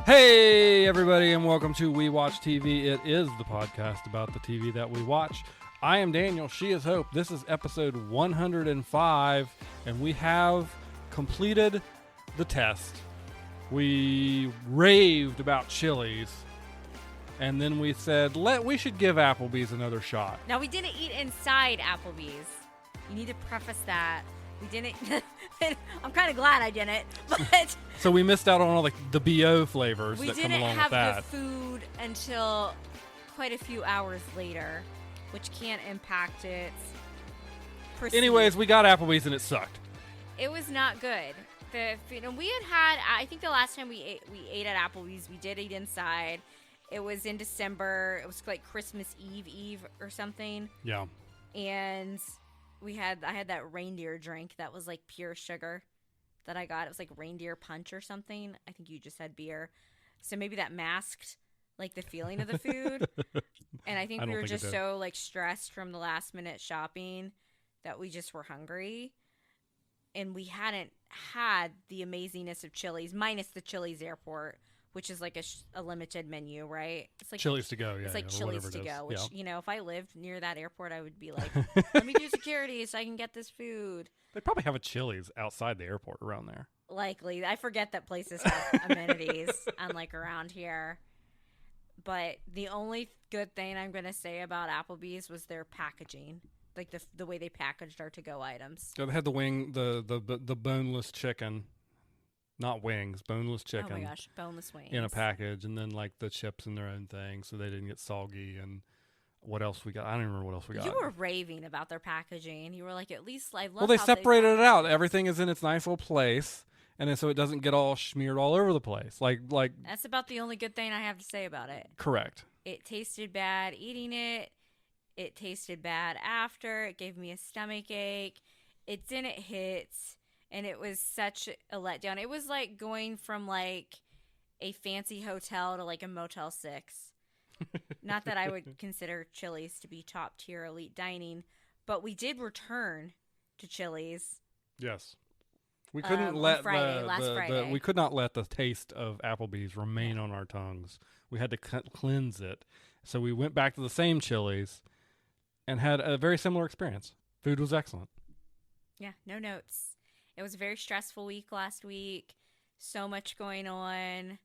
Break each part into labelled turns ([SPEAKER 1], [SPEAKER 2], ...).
[SPEAKER 1] Hey, everybody, and welcome to We Watch TV. It is the podcast about the TV that we watch. I am Daniel. She is Hope. This is episode 105, and we have completed the test. We raved about Chili's, and then we said, we should give Applebee's another shot.
[SPEAKER 2] Now, we didn't eat inside Applebee's. You need to preface that. We didn't. I'm kind of glad I didn't, but
[SPEAKER 1] so we missed out on all the BO flavors that come along with that. We didn't
[SPEAKER 2] have the food until quite a few hours later, which can impact its perceived.
[SPEAKER 1] Anyways, we got Applebee's and it sucked.
[SPEAKER 2] It was not good. The food, and we had I think the last time we ate at Applebee's, we did eat inside. It was in December. It was like Christmas Eve or something.
[SPEAKER 1] Yeah.
[SPEAKER 2] And I had that reindeer drink that was like pure sugar that I got. It was like reindeer punch or something. I think you just had beer. So maybe that masked like the feeling of the food. And I think we were just so like stressed from the last minute shopping that we just were hungry. And we hadn't had the amazingness of Chili's, minus the Chili's Airport, which is like a limited menu, right? It's like
[SPEAKER 1] Chili's to go, yeah.
[SPEAKER 2] It's like Chili's to go, which,
[SPEAKER 1] yeah.
[SPEAKER 2] If I lived near that airport, I would be like, let me do security so I can get this food.
[SPEAKER 1] They probably have a Chili's outside the airport around there.
[SPEAKER 2] Likely. I forget that places have amenities, unlike around here. But the only good thing I'm going to say about Applebee's was their packaging. Like the way they packaged our to-go items.
[SPEAKER 1] So they had the boneless chicken. Not wings, boneless chicken.
[SPEAKER 2] Oh my gosh, boneless wings.
[SPEAKER 1] In a package, and then like the chips in their own thing so they didn't get soggy. And what else we got? I don't even remember what else we got.
[SPEAKER 2] You were raving about their packaging. You were like, at least I love
[SPEAKER 1] Well, they separated it out. Everything is in its nice little place, and then so it doesn't get all smeared all over the place. Like
[SPEAKER 2] That's about the only good thing I have to say about it.
[SPEAKER 1] Correct.
[SPEAKER 2] It tasted bad eating it. It tasted bad after. It gave me a stomach ache. It didn't hit. And it was such a letdown. It was like going from like a fancy hotel to like a Motel 6. Not that I would consider Chili's to be top tier elite dining, but we did return to Chili's.
[SPEAKER 1] Yes. We couldn't let
[SPEAKER 2] last Friday.
[SPEAKER 1] We could not let the taste of Applebee's remain on our tongues. We had to cleanse it. So we went back to the same Chili's and had a very similar experience. Food was excellent.
[SPEAKER 2] Yeah, no notes. It was a very stressful week last week. So much going on.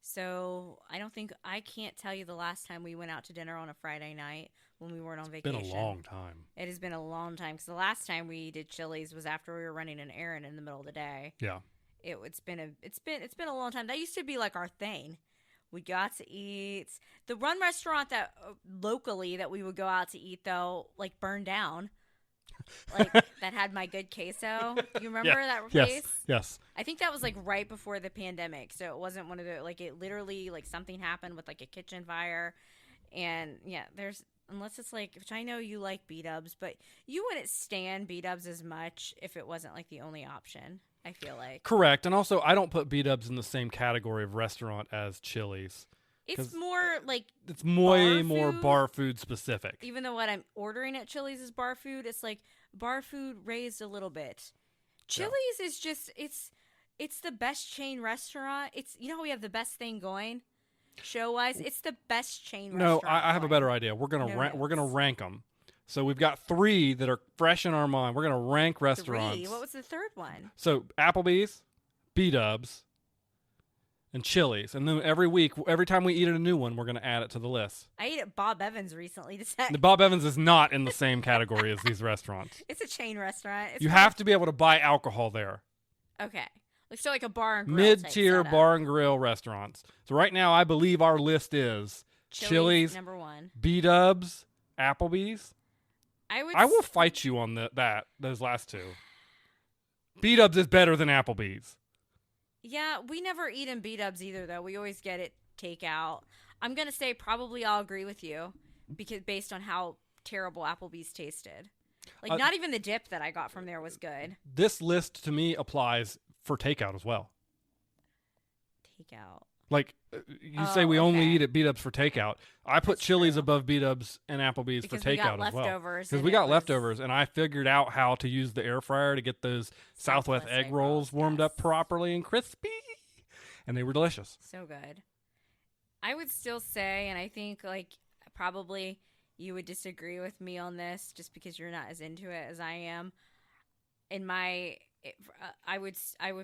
[SPEAKER 2] So I can't tell you the last time we went out to dinner on a Friday night when we weren't on vacation.
[SPEAKER 1] It's been a long time.
[SPEAKER 2] It has been a long time because the last time we did Chili's was after we were running an errand in the middle of the day.
[SPEAKER 1] Yeah.
[SPEAKER 2] It's been a long time. That used to be like our thing. We got to eat. The one restaurant that locally that we would go out to eat though, like burned down. Like that had my good queso. You remember that place?
[SPEAKER 1] Yes.
[SPEAKER 2] I think that was like right before the pandemic, so it wasn't one of the like it literally like something happened with like a kitchen fire, and yeah, unless it's like, which I know you like B-dubs, but you wouldn't stand B-dubs as much if it wasn't like the only option. I feel like
[SPEAKER 1] correct, and also I don't put B-dubs in the same category of restaurant as Chili's.
[SPEAKER 2] It's more like
[SPEAKER 1] it's way more bar food specific.
[SPEAKER 2] Even though what I'm ordering at Chili's is bar food, it's like bar food raised a little bit. Chili's is just it's the best chain restaurant. It's how we have the best thing going show wise. It's the best chain restaurant.
[SPEAKER 1] No, I have a better idea. We're gonna rank them. So we've got 3 that are fresh in our mind. We're gonna rank restaurants.
[SPEAKER 2] 3? What was the third one?
[SPEAKER 1] So Applebee's, B-dubs, and Chili's, and then every time we eat at a new one, we're going to add it to the list.
[SPEAKER 2] I ate at Bob Evans recently.
[SPEAKER 1] The Bob Evans is not in the same category as these restaurants.
[SPEAKER 2] It's a chain restaurant.
[SPEAKER 1] You have to be able to buy alcohol there.
[SPEAKER 2] Okay. So like a bar and grill
[SPEAKER 1] mid-tier bar and grill restaurants. So right now, I believe our list is Chili's
[SPEAKER 2] number 1,
[SPEAKER 1] B-dubs, Applebee's.
[SPEAKER 2] I
[SPEAKER 1] will fight you on those last 2. B-dubs is better than Applebee's.
[SPEAKER 2] Yeah, we never eat in B-dubs either, though. We always get it takeout. I'm going to say probably I'll agree with you because based on how terrible Applebee's tasted. Like, not even the dip that I got from there was good.
[SPEAKER 1] This list, to me, applies for takeout as well.
[SPEAKER 2] Takeout.
[SPEAKER 1] Like, you say we only eat at B-dubs for takeout. I put Chili's above B-dubs and Applebee's for takeout as well. Because we got leftovers, and I figured out how to use the air fryer to get those Southwest egg rolls warmed up properly and crispy. and they were delicious.
[SPEAKER 2] So good. I would still say, and I think like probably you would disagree with me on this just because you're not as into it as I am. I would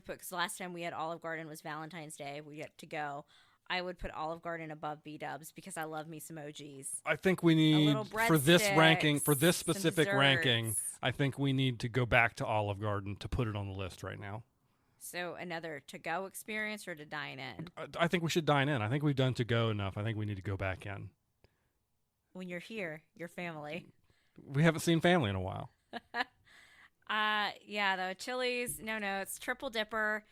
[SPEAKER 2] put, because last time we had Olive Garden was Valentine's Day. We get to go. I would put Olive Garden above B-dubs because I love me some OGs.
[SPEAKER 1] I think we need, for this ranking, for this specific ranking, I think we need to go back to Olive Garden to put it on the list right now.
[SPEAKER 2] So another to-go experience or to dine in?
[SPEAKER 1] I think we should dine in. I think we've done to-go enough. I think we need to go back in.
[SPEAKER 2] When you're here, your family.
[SPEAKER 1] We haven't seen family in a while.
[SPEAKER 2] Yeah, though, Chili's, no, it's Triple Dipper.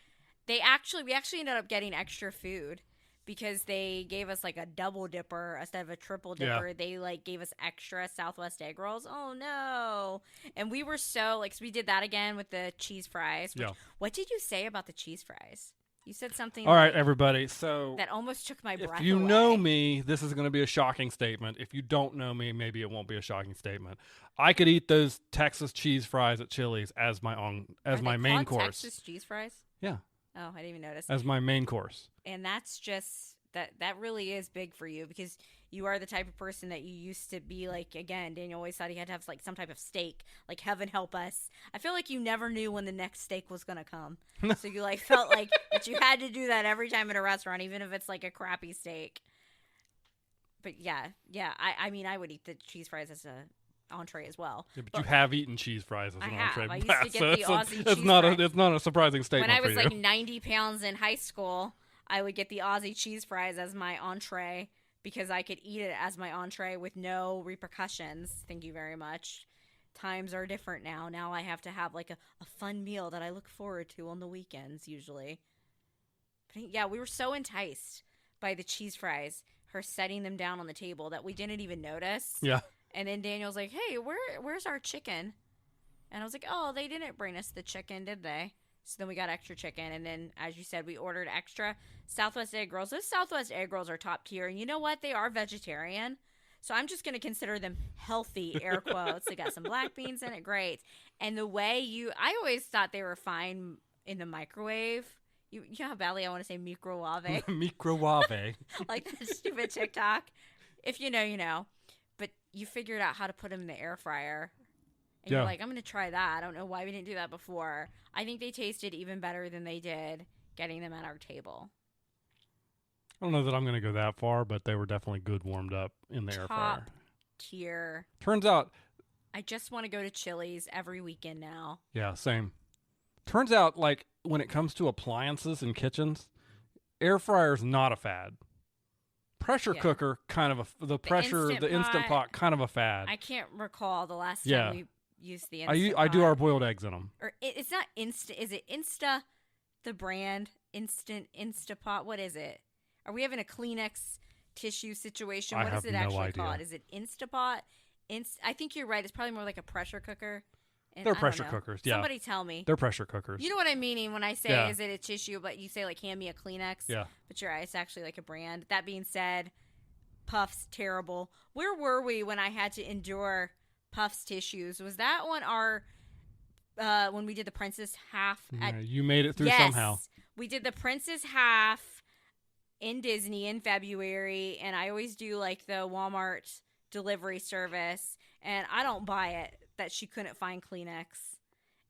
[SPEAKER 2] We actually ended up getting extra food because they gave us like a double dipper instead of a triple dipper. Yeah. They like gave us extra Southwest egg rolls. Oh no. And we were so like, so we did that again with the cheese fries. Which, what did you say about the cheese fries? You said something.
[SPEAKER 1] All right, everybody. So
[SPEAKER 2] that almost took my breath away.
[SPEAKER 1] If you know me, this is going to be a shocking statement. If you don't know me, maybe it won't be a shocking statement. I could eat those Texas cheese fries at Chili's as my main course.
[SPEAKER 2] Texas cheese fries?
[SPEAKER 1] Yeah.
[SPEAKER 2] Oh, I didn't even notice.
[SPEAKER 1] As my main course.
[SPEAKER 2] And that's just that really is big for you because you are the type of person that you used to be like. Again, Daniel always thought he had to have like some type of steak, like heaven help us. I feel like you never knew when the next steak was going to come. So you like felt like that you had to do that every time at a restaurant, even if it's like a crappy steak. But yeah. I mean, I would eat the cheese fries as a entree as well.
[SPEAKER 1] Yeah, but you have eaten cheese fries as an entree.
[SPEAKER 2] I used to get the Aussie cheese fries.
[SPEAKER 1] It's not a surprising statement
[SPEAKER 2] when I was
[SPEAKER 1] for you.
[SPEAKER 2] like 90 pounds in high school, I would get the Aussie cheese fries as my entree because I could eat it as my entree with no repercussions. Thank you very much. Times are different now. Now I have to have like a fun meal that I look forward to on the weekends usually. But yeah, we were so enticed by the cheese fries, her setting them down on the table, that we didn't even notice.
[SPEAKER 1] Yeah.
[SPEAKER 2] And then Daniel's like, hey, where's our chicken? And I was like, oh, they didn't bring us the chicken, did they? So then we got extra chicken. And then, as you said, we ordered extra Southwest egg rolls. Those Southwest egg rolls are top tier. And you know what? They are vegetarian. So I'm just going to consider them healthy, air quotes. They got some black beans in it. Great. And the way I always thought they were fine in the microwave. You know how badly I want to say microwave?
[SPEAKER 1] Microwave.
[SPEAKER 2] Like that stupid TikTok. If you know, you know. But you figured out how to put them in the air fryer. And you're like, I'm going to try that. I don't know why we didn't do that before. I think they tasted even better than they did getting them at our table.
[SPEAKER 1] I don't know that I'm going to go that far, but they were definitely good warmed up in the air fryer.
[SPEAKER 2] Top tier.
[SPEAKER 1] Turns out,
[SPEAKER 2] I just want to go to Chili's every weekend now.
[SPEAKER 1] Yeah, same. Turns out, like, when it comes to appliances in kitchens, air fryer's not a fad. Pressure cooker, kind of the Instant Pot, kind of a fad.
[SPEAKER 2] I can't recall the last time we used the Instant
[SPEAKER 1] I
[SPEAKER 2] Pot.
[SPEAKER 1] do our boiled eggs in them.
[SPEAKER 2] Or it's not Insta. Is it Insta, the brand? Instapot? What is it? Are we having a Kleenex tissue situation? What is it actually called? Is it Instapot? I think you're right. It's probably more like a pressure cooker. And
[SPEAKER 1] they're pressure cookers, yeah.
[SPEAKER 2] Somebody tell me.
[SPEAKER 1] They're pressure cookers.
[SPEAKER 2] You know what I mean when I say, is it a tissue, but you say, like, hand me a Kleenex?
[SPEAKER 1] Yeah.
[SPEAKER 2] But you're right. It's actually like a brand. That being said, Puffs, terrible. Where were we when I had to endure Puffs tissues? Was that when we did the Princess half?
[SPEAKER 1] You made it through somehow.
[SPEAKER 2] We did the Princess half in Disney in February, and I always do, like, the Walmart delivery service, and I don't buy it that she couldn't find Kleenex,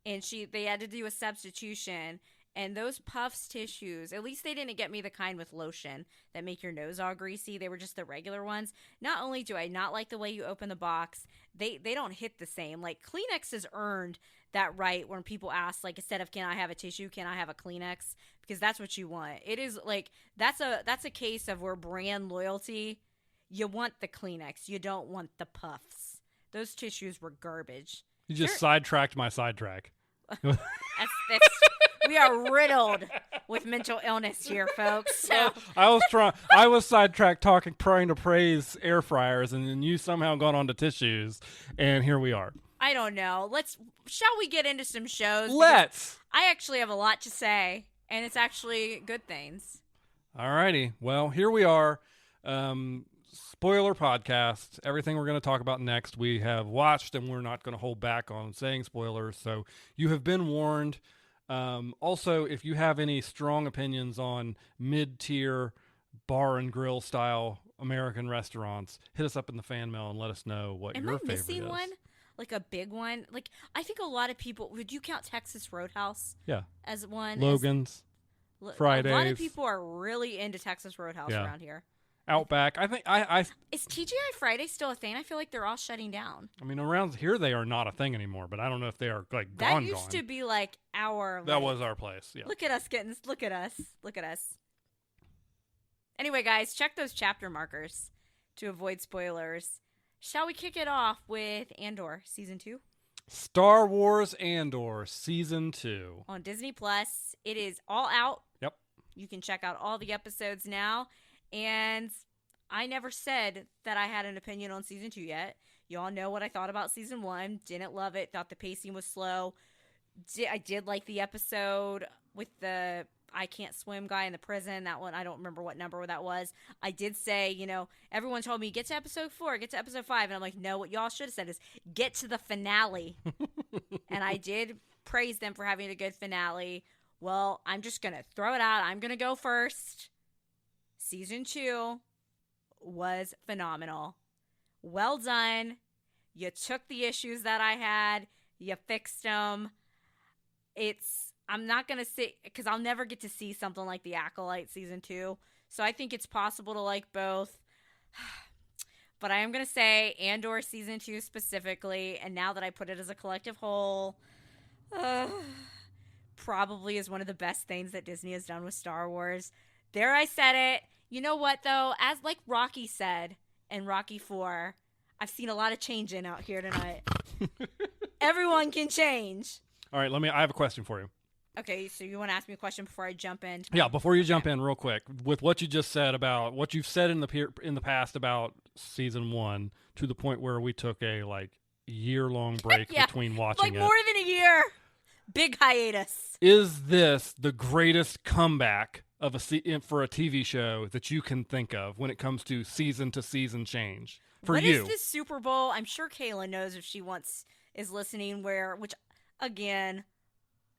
[SPEAKER 2] and they had to do a substitution. And those Puffs tissues, at least they didn't get me the kind with lotion that make your nose all greasy. They were just the regular ones. Not only do I not like the way you open the box, they don't hit the same. Like, Kleenex has earned that right when people ask, like, instead of can I have a tissue, can I have a Kleenex? Because that's what you want. It is like that's a case of where brand loyalty. You want the Kleenex. You don't want the Puffs. Those tissues were garbage.
[SPEAKER 1] You just sidetracked my sidetrack.
[SPEAKER 2] We are riddled with mental illness here, folks. So.
[SPEAKER 1] I was sidetracked praying to praise air fryers, and then you somehow got onto tissues, and here we are.
[SPEAKER 2] I don't know. Shall we get into some shows?
[SPEAKER 1] Let's.
[SPEAKER 2] I actually have a lot to say, and it's actually good things.
[SPEAKER 1] Alrighty. Well, here we are. Spoiler podcast. Everything we're going to talk about next, we have watched, and we're not going to hold back on saying spoilers. So you have been warned. Also, if you have any strong opinions on mid-tier bar and grill style American restaurants, hit us up in the fan mail and let us know what
[SPEAKER 2] Am
[SPEAKER 1] your
[SPEAKER 2] I
[SPEAKER 1] favorite
[SPEAKER 2] missing
[SPEAKER 1] is.
[SPEAKER 2] one? Like a big one? Like, I think a lot of people, would you count Texas Roadhouse
[SPEAKER 1] Yeah.
[SPEAKER 2] as one?
[SPEAKER 1] Logan's,
[SPEAKER 2] A lot of
[SPEAKER 1] Fridays.
[SPEAKER 2] people are really into Texas Roadhouse
[SPEAKER 1] Yeah.
[SPEAKER 2] around here.
[SPEAKER 1] Outback. I think I
[SPEAKER 2] Is TGI Friday still a thing? I feel like they're all shutting down.
[SPEAKER 1] mean around here they are not a thing anymore, but I don't know if they are like
[SPEAKER 2] That
[SPEAKER 1] gone.
[SPEAKER 2] used to be like our.
[SPEAKER 1] That
[SPEAKER 2] like,
[SPEAKER 1] was our place. Yeah.
[SPEAKER 2] Look at us getting. Look at us. Look at us. Anyway, guys, check those chapter markers to avoid spoilers. Shall we kick it off with Andor season 2
[SPEAKER 1] Star Wars Andor season 2
[SPEAKER 2] on Disney Plus? It is all out.
[SPEAKER 1] Yep.
[SPEAKER 2] You can check out all the episodes now. And I never said that I had an opinion on season 2 yet. You all know what I thought about season 1. Didn't love it. Thought the pacing was slow. I did like the episode with the I can't swim guy in the prison. That one, I don't remember what number that was. I did say, everyone told me, get to episode 4, get to episode 5. And I'm like, no, what y'all should have said is get to the finale. And I did praise them for having a good finale. Well, I'm just going to throw it out. I'm going to go first. Season 2 was phenomenal. Well done. You took the issues that I had. You fixed them. I'm not going to say, because I'll never get to see something like The Acolyte season 2. So I think it's possible to like both. But I am going to say Andor season 2 specifically, and now that I put it as a collective whole, probably is one of the best things that Disney has done with Star Wars. There, I said it. You know what, though? As like Rocky said in Rocky 4, I've seen a lot of changing out here tonight. Everyone can change.
[SPEAKER 1] All right, I have a question for you.
[SPEAKER 2] Okay, so you want to ask me a question before I jump in?
[SPEAKER 1] Yeah, before you jump in real quick, with what you just said about what you've said in the past about season 1 to the point where we took a year-long break between watching it.
[SPEAKER 2] More than a year. Big hiatus.
[SPEAKER 1] Is this the greatest comeback of for a TV show that you can think of when it comes to season change for you?
[SPEAKER 2] What is this Super Bowl? I'm sure Kayla knows if she is listening. Which again,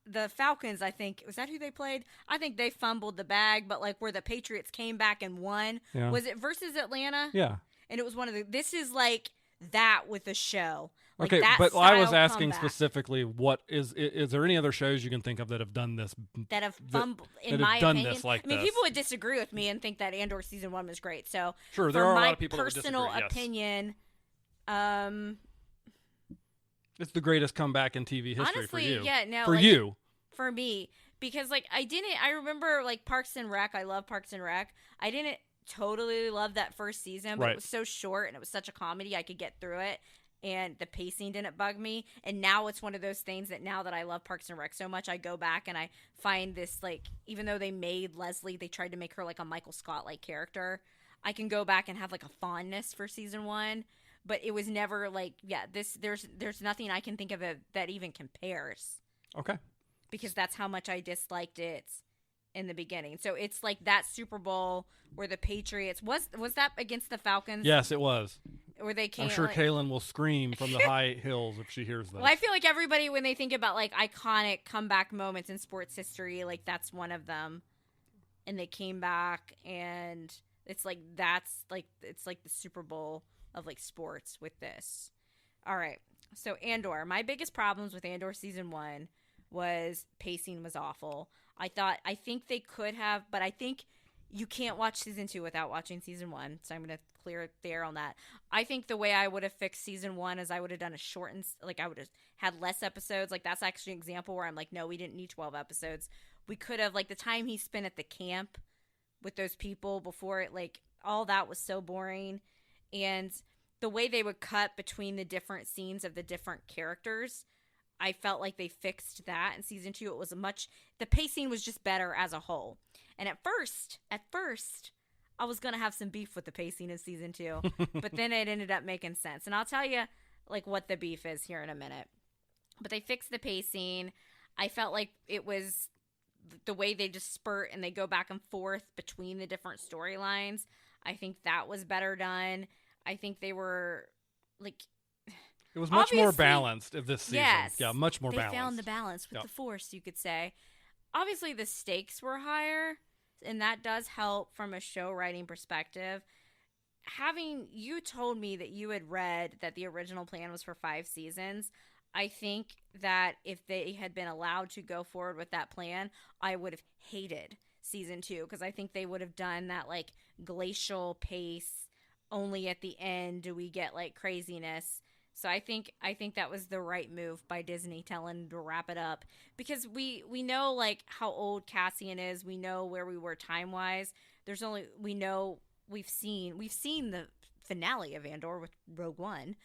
[SPEAKER 2] the Falcons, I think, was that who they played? I think they fumbled the bag, but where the Patriots came back and won.
[SPEAKER 1] Yeah.
[SPEAKER 2] Was it versus Atlanta?
[SPEAKER 1] Yeah.
[SPEAKER 2] And it was this is like that with a show.
[SPEAKER 1] Okay, but I was asking specifically, what is there any other shows you can think of that have done this?
[SPEAKER 2] That have fumbled, in my opinion. People would disagree with me and think that Andor season 1 was great. So,
[SPEAKER 1] sure, there are a lot of people that would
[SPEAKER 2] disagree. Personal opinion,
[SPEAKER 1] it's the greatest comeback in TV history
[SPEAKER 2] honestly,
[SPEAKER 1] for you.
[SPEAKER 2] Yeah, no,
[SPEAKER 1] for you,
[SPEAKER 2] for me, because I remember Parks and Rec. I love Parks and Rec. I didn't totally love that first season, but It was so short and it was such a comedy. I could get through it. And the pacing didn't bug me. And now it's one of those things that now that I love Parks and Rec so much, I go back and I find this, even though they made Leslie, they tried to make her a Michael Scott-like character. I can go back and have a fondness for season 1. But it was never there's nothing I can think of that even compares.
[SPEAKER 1] Okay.
[SPEAKER 2] Because that's how much I disliked it in the beginning. So it's that Super Bowl where the Patriots, was that against the Falcons?
[SPEAKER 1] Yes, it was.
[SPEAKER 2] Where they came,
[SPEAKER 1] I'm sure Kaylin will scream from the high hills if she hears that.
[SPEAKER 2] Well, I feel like everybody, when they think about iconic comeback moments in sports history, that's one of them. And they came back, and it's it's the Super Bowl of sports with this. All right, so Andor. My biggest problems with Andor season 1 was pacing was awful. I think they could have, but I think you can't watch season 2 without watching season 1. So I'm going to clear the air on that. I think the way I would have fixed season 1 is I would have done a shortened, I would have had less episodes. That's actually an example where I'm no, we didn't need 12 episodes. We could have, the time he spent at the camp with those people before it, all that was so boring. And the way they would cut between the different scenes of the different characters, I felt like they fixed that in season 2. It was the pacing was just better as a whole. And at first, I was going to have some beef with the pacing in season 2, but then it ended up making sense. And I'll tell you what the beef is here in a minute. But they fixed the pacing. I felt like it was the way they just spurt and they go back and forth between the different storylines. I think that was better done. I think they were
[SPEAKER 1] It was much more
[SPEAKER 2] Obviously,
[SPEAKER 1] balanced of this season.
[SPEAKER 2] yes,
[SPEAKER 1] Yeah, much more
[SPEAKER 2] they
[SPEAKER 1] balanced.
[SPEAKER 2] found the balance with
[SPEAKER 1] Yep.
[SPEAKER 2] the Force, you could say. Obviously, the stakes were higher, and that does help from a show writing perspective. You told me that you had read that the original plan was for 5 seasons. I think that if they had been allowed to go forward with that plan, I would have hated season 2 because I think they would have done that like glacial pace. Only at the end do we get like craziness. So I think that was the right move by Disney telling them to wrap it up because we know like how old Cassian is. We know where we were time wise. We've seen the finale of Andor with Rogue One.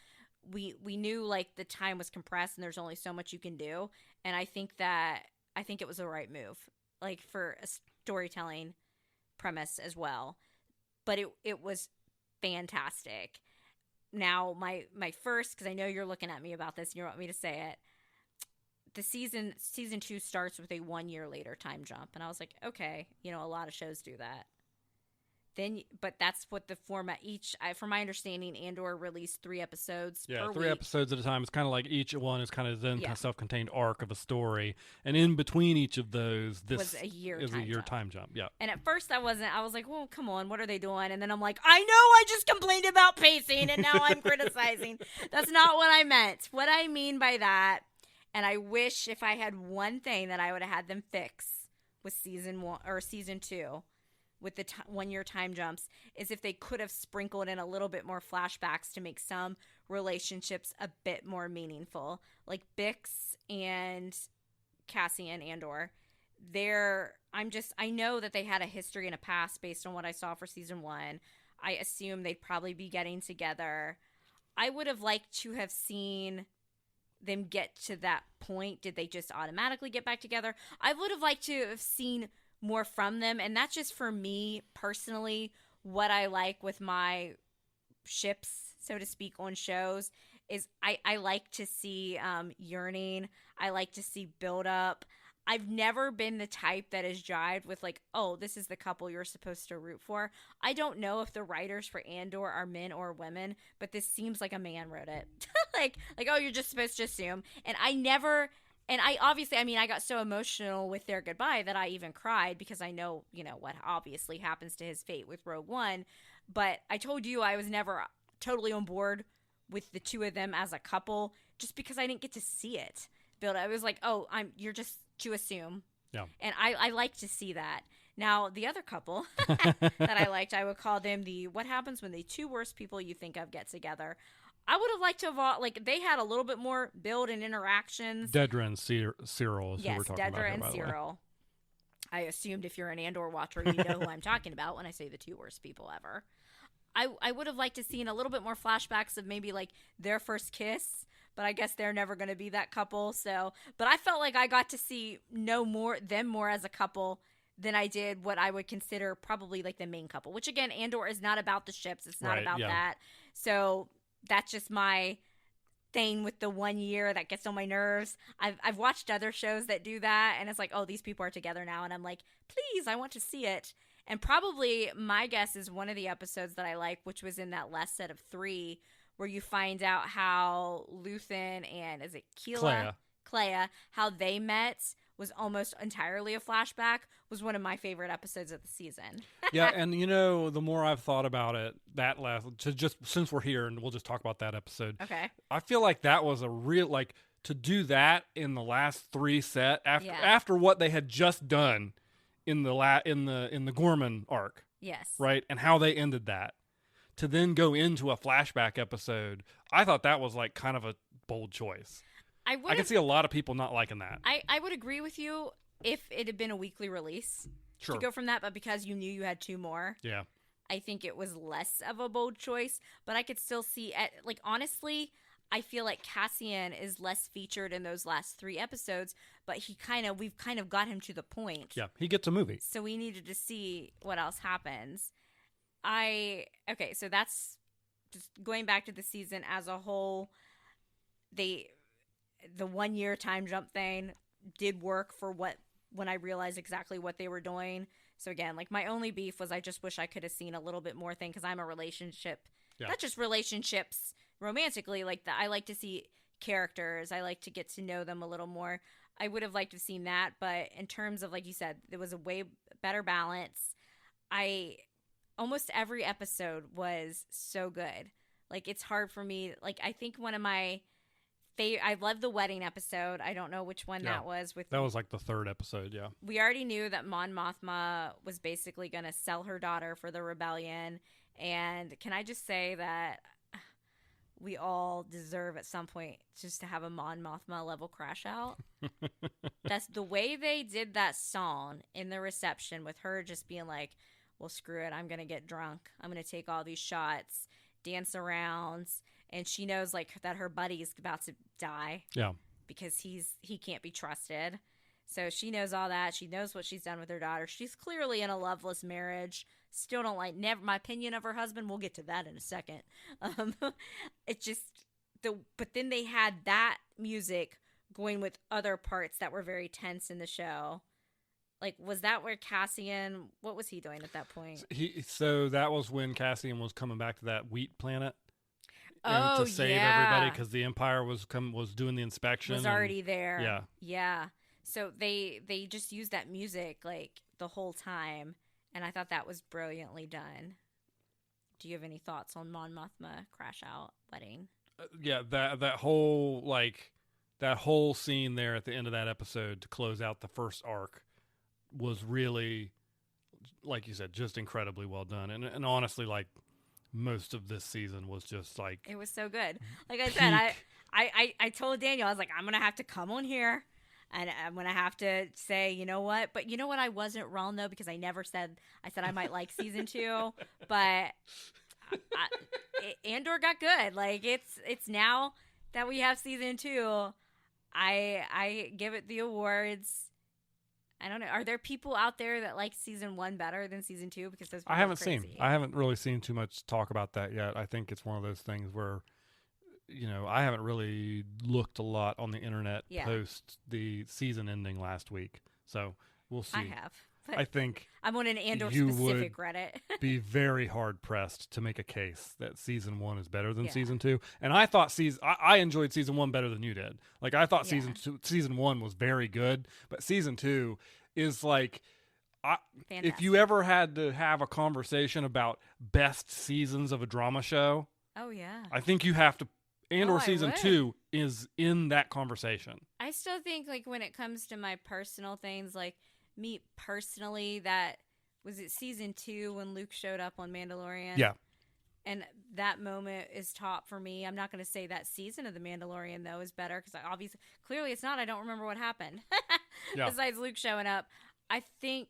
[SPEAKER 2] We knew like the time was compressed and there's only so much you can do, and I think it was the right move, like for a storytelling premise as well. But it was fantastic. Now my first, because I know you're looking at me about this and you want me to say it. The season 2 starts with a 1 year later time jump, and I was like, okay, a lot of shows do that. But that's what the format from my understanding, Andor released 3 episodes per week.
[SPEAKER 1] 3 episodes at a time. It's kind of like each one is kind of then
[SPEAKER 2] Yeah.
[SPEAKER 1] a self-contained arc of a story, and in between each of those, this
[SPEAKER 2] Was a year
[SPEAKER 1] is
[SPEAKER 2] time
[SPEAKER 1] a year
[SPEAKER 2] jump.
[SPEAKER 1] time jump. Yeah.
[SPEAKER 2] And at first I was like, well, come on, what are they doing? And then I'm like, I know I just complained about pacing and now I'm criticizing. That's not what I meant. What I mean by that, and I wish if I had one thing that I would have had them fix with season 1 or season 2 with the 1 year time jumps, is if they could have sprinkled in a little bit more flashbacks to make some relationships a bit more meaningful. Like Bix and Cassian Andor. I know that they had a history and a past based on what I saw for season 1. I assume they'd probably be getting together. I would have liked to have seen them get to that point. Did they just automatically get back together? I would have liked to have seen more from them, and that's just for me personally what I like with my ships, so to speak, on shows is I like to see yearning. I like to see build up. I've never been the type that is jived with like, oh, this is the couple you're supposed to root for. I don't know if the writers for Andor are men or women, but this seems like a man wrote it. like, oh, you're just supposed to assume. And I got so emotional with their goodbye that I even cried because I know, what obviously happens to his fate with Rogue One. But I told you I was never totally on board with the two of them as a couple just because I didn't get to see it. I was like, oh, you're just to assume.
[SPEAKER 1] Yeah.
[SPEAKER 2] And I like to see that. Now, the other couple that I liked, I would call them what happens when the 2 worst people you think of get together. I would have liked to have they had a little bit more build and interactions.
[SPEAKER 1] Dedra and Cyril is who we're talking about
[SPEAKER 2] Dedra
[SPEAKER 1] here,
[SPEAKER 2] and
[SPEAKER 1] by the way.
[SPEAKER 2] Cyril. I assumed if you're an Andor watcher, you know who I'm talking about when I say the 2 worst people ever. I would have liked to seen a little bit more flashbacks of maybe like their first kiss, but I guess they're never going to be that couple. So, but I felt like I got to see them more as a couple than I did what I would consider probably like the main couple, which again, Andor is not about the ships. It's not about that. So that's just my thing with the 1 year that gets on my nerves. I've watched other shows that do that, and it's like, oh, these people are together now, and I'm like, please, I want to see it. And probably my guess is one of the episodes that I like, which was in that last set of 3, where you find out how Luthen and is it Clea, how they met was almost entirely a flashback, was one of my favorite episodes of the season.
[SPEAKER 1] Yeah, and the more I've thought about it, just since we're here, and we'll just talk about that episode.
[SPEAKER 2] Okay.
[SPEAKER 1] I feel like that was a real to do that in the last 3 set after what they had just done in the Gorman arc.
[SPEAKER 2] Yes.
[SPEAKER 1] Right, and how they ended that, to then go into a flashback episode. I thought that was like kind of a bold choice. I can see a lot of people not liking that.
[SPEAKER 2] I would agree with you if it had been a weekly release to go from that, but because you knew you had 2 more, I think it was less of a bold choice. But I could still see honestly, I feel like Cassian is less featured in those last 3 episodes, but we've kind of got him to the point.
[SPEAKER 1] Yeah, he gets a movie.
[SPEAKER 2] So we needed to see what else happens. So that's just going back to the season as a whole. The 1 year time jump thing did work for when I realized exactly what they were doing. So again, like my only beef was I just wish I could have seen a little bit more thing because I'm a relationship, not just relationships romantically, like I like to see characters. I like to get to know them a little more. I would have liked to have seen that, but in terms of, like you said, there was a way better balance. Almost every episode was so good. Like, it's hard for me. Like, I think one of my I love the wedding episode. I don't know which one that was.
[SPEAKER 1] That was like the third episode, yeah.
[SPEAKER 2] We already knew that Mon Mothma was basically going to sell her daughter for the rebellion. And can I just say that we all deserve at some point just to have a Mon Mothma level crash out? That's the way they did that song in the reception, with her just being like, well, screw it. I'm going to get drunk. I'm going to take all these shots, dance around. And she knows, like, that her buddy's about to die. Yeah. Because he can't be trusted. So she knows all that. She knows what she's done with her daughter. She's clearly in a loveless marriage. Still don't like, never my opinion of her husband. We'll get to that in a second. It's just but then they had that music going with other parts that were very tense in the show. Like, was that where Cassian, what was he doing at that point?
[SPEAKER 1] So that was when Cassian was coming back to that wheat planet. And to save everybody, because the Empire was doing the inspection.
[SPEAKER 2] Was already there. Yeah. Yeah. So they just used that music, like, the whole time, and I thought that was brilliantly done. Do you have any thoughts on Mon Mothma crash out wedding?
[SPEAKER 1] Yeah, that whole scene there at the end of that episode to close out the first arc was really, like you said, just incredibly well done. And honestly, like, most of this season was just like, it
[SPEAKER 2] was so good. Like I said, I told Daniel, I was like, I'm gonna have to come on here and I'm gonna have to say, you know what, but you know what, I wasn't wrong though, because I said I might like season 2, but Andor got good. Like, it's now that we have season 2, I give it the awards. I don't know. Are there people out there that like season 1 better than season 2? Because those people
[SPEAKER 1] I haven't really seen too much talk about that yet. I think it's one of those things where, I haven't really looked a lot on the internet post the season ending last week. So we'll see.
[SPEAKER 2] I have.
[SPEAKER 1] I think
[SPEAKER 2] I'm on an Andor specific Reddit.
[SPEAKER 1] Be very hard pressed to make a case that season 1 is better than season 2. And I thought I enjoyed season 1 better than you did. Like, I thought season 1 was very good, but season 2 is like, if you ever had to have a conversation about best seasons of a drama show, I think you have to. Andor season 2 is in that conversation.
[SPEAKER 2] I still think, like, when it comes to my personal things, like, me personally, that was it season 2 when Luke showed up on Mandalorian. Yeah. And that moment is top for me. I'm not going to say that season of The Mandalorian, though, is better, because clearly it's not. I don't remember what happened. Besides Luke showing up. I think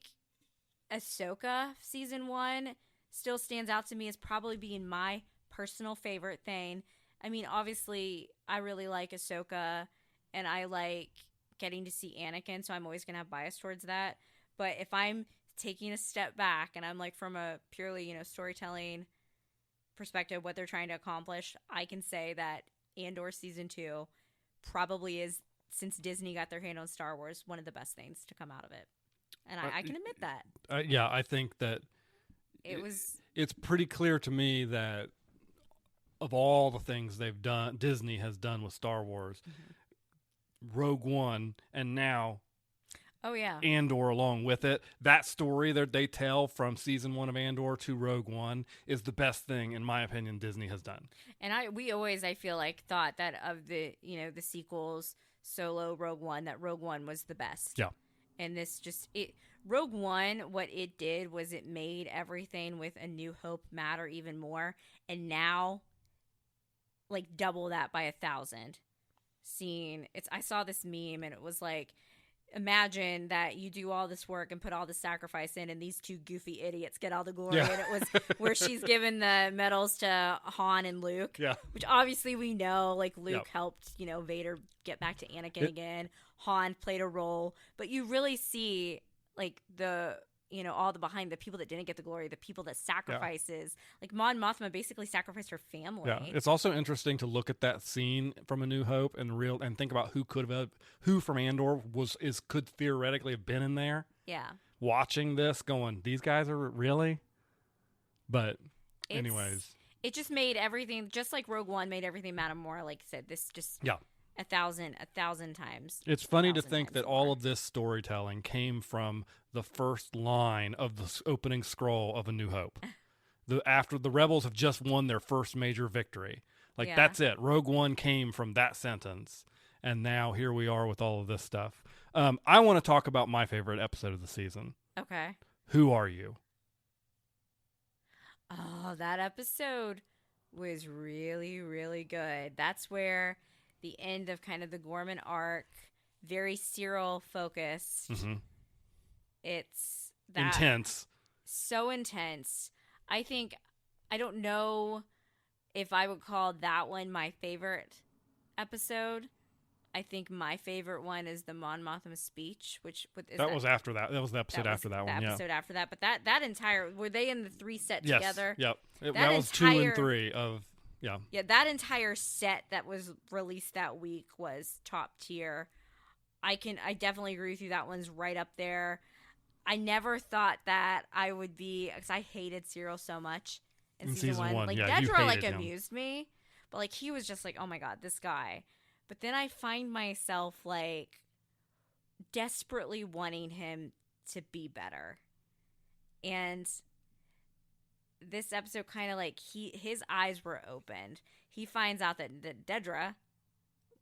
[SPEAKER 2] Ahsoka season 1 still stands out to me as probably being my personal favorite thing. I mean, obviously, I really like Ahsoka, and I like getting to see Anakin, so I'm always going to have bias towards that. But if I'm taking a step back and I'm like, from a purely, storytelling perspective, what they're trying to accomplish, I can say that Andor season 2 probably is, since Disney got their hand on Star Wars, one of the best things to come out of it. And I can admit that.
[SPEAKER 1] I think that it's pretty clear to me that of all the things they've done, Disney has done with Star Wars, Rogue One, and now Andor along with it, that story that they tell from season 1 of Andor to Rogue One is the best thing, in my opinion, Disney has done.
[SPEAKER 2] And we always, I feel like, thought that of the the sequels, Solo, Rogue One, that Rogue One was the best. Yeah. And this Rogue One, what it did was it made everything with A New Hope matter even more. And now, like, double that by 1,000. I saw this meme, and it was like, imagine that you do all this work and put all the sacrifice in, and these two goofy idiots get all the glory. Yeah. And it was where she's given the medals to Han and Luke, which obviously we know, like, Luke helped, Vader get back to Anakin again. Han played a role, but you really see, like, the, all the behind, the people that didn't get the glory, the people that sacrifices, like Mon Mothma basically sacrificed her family.
[SPEAKER 1] Yeah, it's also interesting to look at that scene from A New Hope and think about who from Andor could theoretically have been in there. Yeah, watching this, going, these guys are really. But anyways,
[SPEAKER 2] it just made everything, just like Rogue One made everything matter more. Like I said, this just
[SPEAKER 1] Yeah.
[SPEAKER 2] a thousand times.
[SPEAKER 1] It's funny to think that all of this storytelling came from the first line of the opening scroll of A New Hope. After the rebels have just won their first major victory. Like, that's it. Rogue One came from that sentence. And now here we are with all of this stuff. I want to talk about my favorite episode of the season.
[SPEAKER 2] Okay.
[SPEAKER 1] Who Are You?
[SPEAKER 2] Oh, that episode was really, really good. That's where the end of kind of the Gorman arc, very Cyril focused.
[SPEAKER 1] Mm-hmm.
[SPEAKER 2] It's
[SPEAKER 1] intense.
[SPEAKER 2] So intense. I don't know if I would call that one my favorite episode. I think my favorite one is the Mon Mothma speech, that
[SPEAKER 1] was after that. That was the episode after that one.
[SPEAKER 2] The episode after that, but that entire, were they in the 3 set together?
[SPEAKER 1] Yep. That was 2 and 3 of. Yeah.
[SPEAKER 2] Yeah, that entire set that was released that week was top tier. I definitely agree with you. That one's right up there. I never thought that I would be, because I hated Cyril so much in season 1. Like,
[SPEAKER 1] yeah,
[SPEAKER 2] Dedra, like,
[SPEAKER 1] him.
[SPEAKER 2] amused me, but, like, he was just like, oh my God, this guy. But then I find myself, like, desperately wanting him to be better. And this episode kind of, like, his eyes were opened. He finds out that Dedra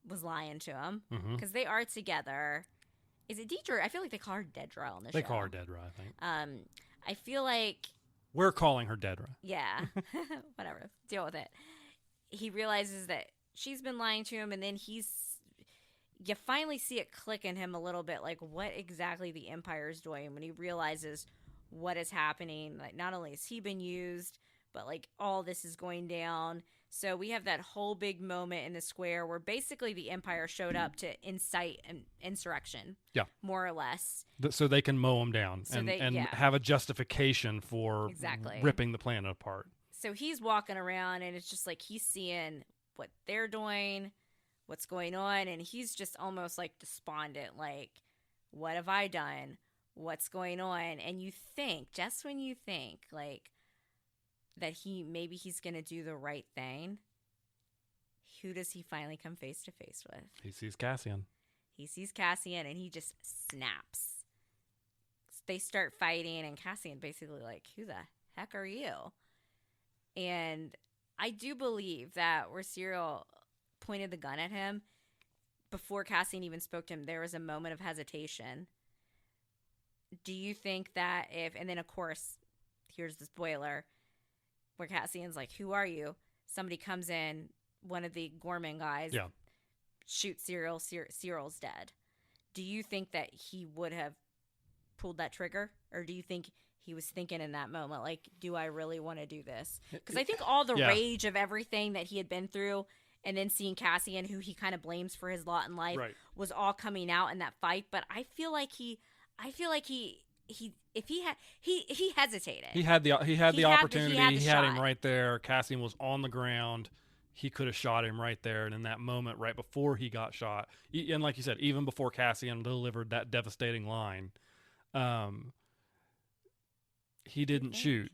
[SPEAKER 2] was lying to him because they are together. Is it Deidre? I feel like they call her Dedra on the show.
[SPEAKER 1] They call her Dedra, I think.
[SPEAKER 2] I feel like
[SPEAKER 1] we're calling her Dedra.
[SPEAKER 2] Yeah. Whatever. Deal with it. He realizes that she's been lying to him, and then you finally see it click in him a little bit, like what exactly the Empire is doing when he realizes what is happening. Like, not only has he been used, but like all this is going down. So we have that whole big moment in the square where basically the Empire showed up to incite an insurrection. Yeah. More or less.
[SPEAKER 1] So they can mow them down and have a justification for ripping the planet apart.
[SPEAKER 2] So he's walking around and it's just like he's seeing what they're doing, what's going on, and he's just almost like despondent, like, what have I done? What's going on? And you think, just when you think, like, that he's going to do the right thing, who does he finally come face to face with?
[SPEAKER 1] He sees Cassian.
[SPEAKER 2] And he just snaps. They start fighting, and Cassian basically like, who the heck are you? And I do believe that where Cyril pointed the gun at him, before Cassian even spoke to him, there was a moment of hesitation. Do you think that and then of course, here's the spoiler, where Cassian's like, who are you? Somebody comes in, one of the Gorman guys, shoots Cyril, Cyril's dead. Do you think that he would have pulled that trigger? Or do you think he was thinking in that moment, like, do I really want to do this? Because I think all the rage of everything that he had been through, and then seeing Cassian, who he kind of blames for his lot in life, was all coming out in that fight. But I feel like he hesitated.
[SPEAKER 1] He had the opportunity. He had him right there. Cassian was on the ground. He could have shot him right there. And in that moment, right before he got shot, and like you said, even before Cassian delivered that devastating line, he didn't shoot.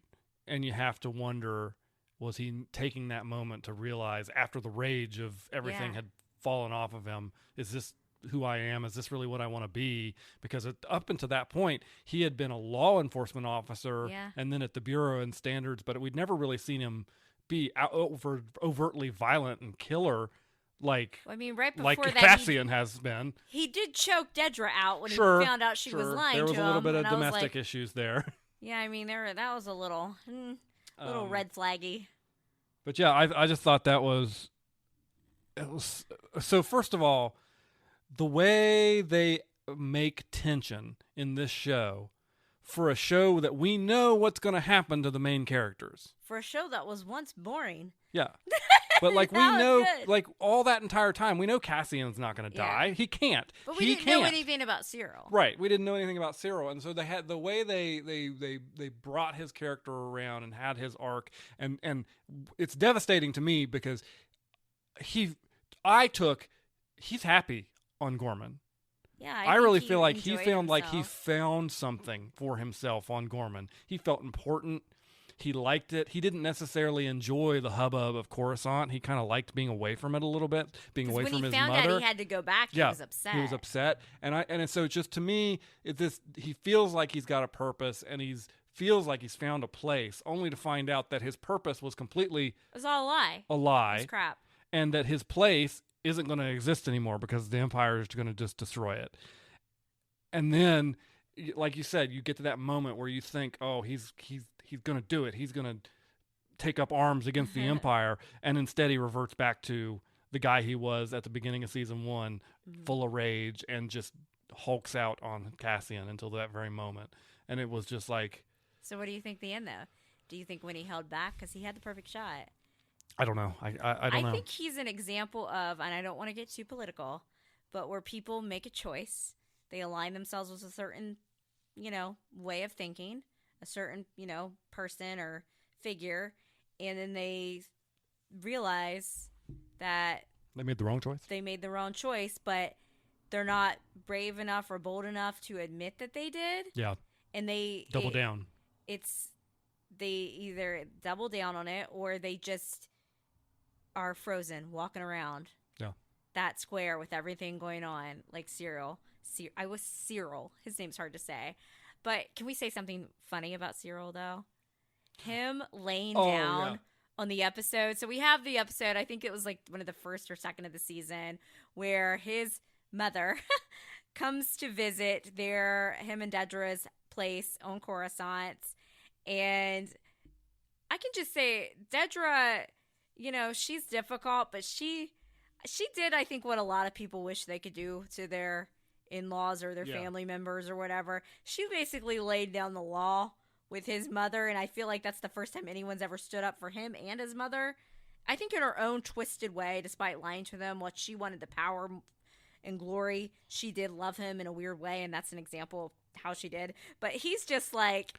[SPEAKER 1] And you have to wonder, was he taking that moment to realize, after the rage of everything had fallen off of him, is this who I am? Is this really what I want to be? Because up until that point, he had been a law enforcement officer and then at the Bureau and Standards, but we'd never really seen him be overtly violent and killer right before that, Cassian has been.
[SPEAKER 2] He did choke Dedra out when he found out she was lying to him.
[SPEAKER 1] There was a little bit of domestic issues there.
[SPEAKER 2] Yeah, I mean, that was a little red flaggy.
[SPEAKER 1] But yeah, I just thought it was so. First of all, the way they make tension in this show, for a show that we know what's going to happen to the main characters,
[SPEAKER 2] for a show that was once boring.
[SPEAKER 1] Yeah. But like we know, like all that entire time, we know Cassian's not going to die. He can't.
[SPEAKER 2] But we didn't know anything about Cyril.
[SPEAKER 1] Right. We didn't know anything about Cyril, and so they had the way they brought his character around and had his arc, and it's devastating to me because he's happy on Gorman.
[SPEAKER 2] Yeah,
[SPEAKER 1] I really feel like he found he found something for himself on Gorman. He felt important. He liked it. He didn't necessarily enjoy the hubbub of Coruscant. He kind of liked being away from it a little bit, being away from his mother.
[SPEAKER 2] When he found out he had to go back, he was upset.
[SPEAKER 1] He was upset. And so just to me, he feels like he's got a purpose, and feels like he's found a place, only to find out that his purpose was completely...
[SPEAKER 2] It was all a lie.
[SPEAKER 1] A lie.
[SPEAKER 2] It was crap.
[SPEAKER 1] And that his place isn't going to exist anymore because the Empire is going to just destroy it. And then, like you said, you get to that moment where you think, oh, he's going to do it. He's going to take up arms against the Empire. And instead he reverts back to the guy he was at the beginning of season 1, full of rage, and just hulks out on Cassian until that very moment. And it was just like...
[SPEAKER 2] So what do you think the end, though? Do you think when he held back? Because he had the perfect shot.
[SPEAKER 1] I don't know. I don't know.
[SPEAKER 2] I think he's an example of, and I don't want to get too political, but where people make a choice, they align themselves with a certain, way of thinking, a certain, person or figure, and then they realize that
[SPEAKER 1] they made the wrong choice.
[SPEAKER 2] They made the wrong choice, but they're not brave enough or bold enough to admit that they did.
[SPEAKER 1] Yeah.
[SPEAKER 2] And they
[SPEAKER 1] double down.
[SPEAKER 2] They either double down on it or they just are frozen, walking around.
[SPEAKER 1] Yeah.
[SPEAKER 2] That square with everything going on, like Cyril. I was Cyril. His name's hard to say. But can we say something funny about Cyril, though? Him laying down on the episode. So we have the episode, I think it was like one of the first or second of the season, where his mother comes to visit him and Dedra's place on Coruscant. And I can just say, Dedra, she's difficult, but she did, I think, what a lot of people wish they could do to their in-laws or their family members or whatever. She basically laid down the law with his mother, and I feel like that's the first time anyone's ever stood up for him and his mother. I think in her own twisted way, despite lying to them, what she wanted the power and glory, she did love him in a weird way, and that's an example of how she did. But he's just like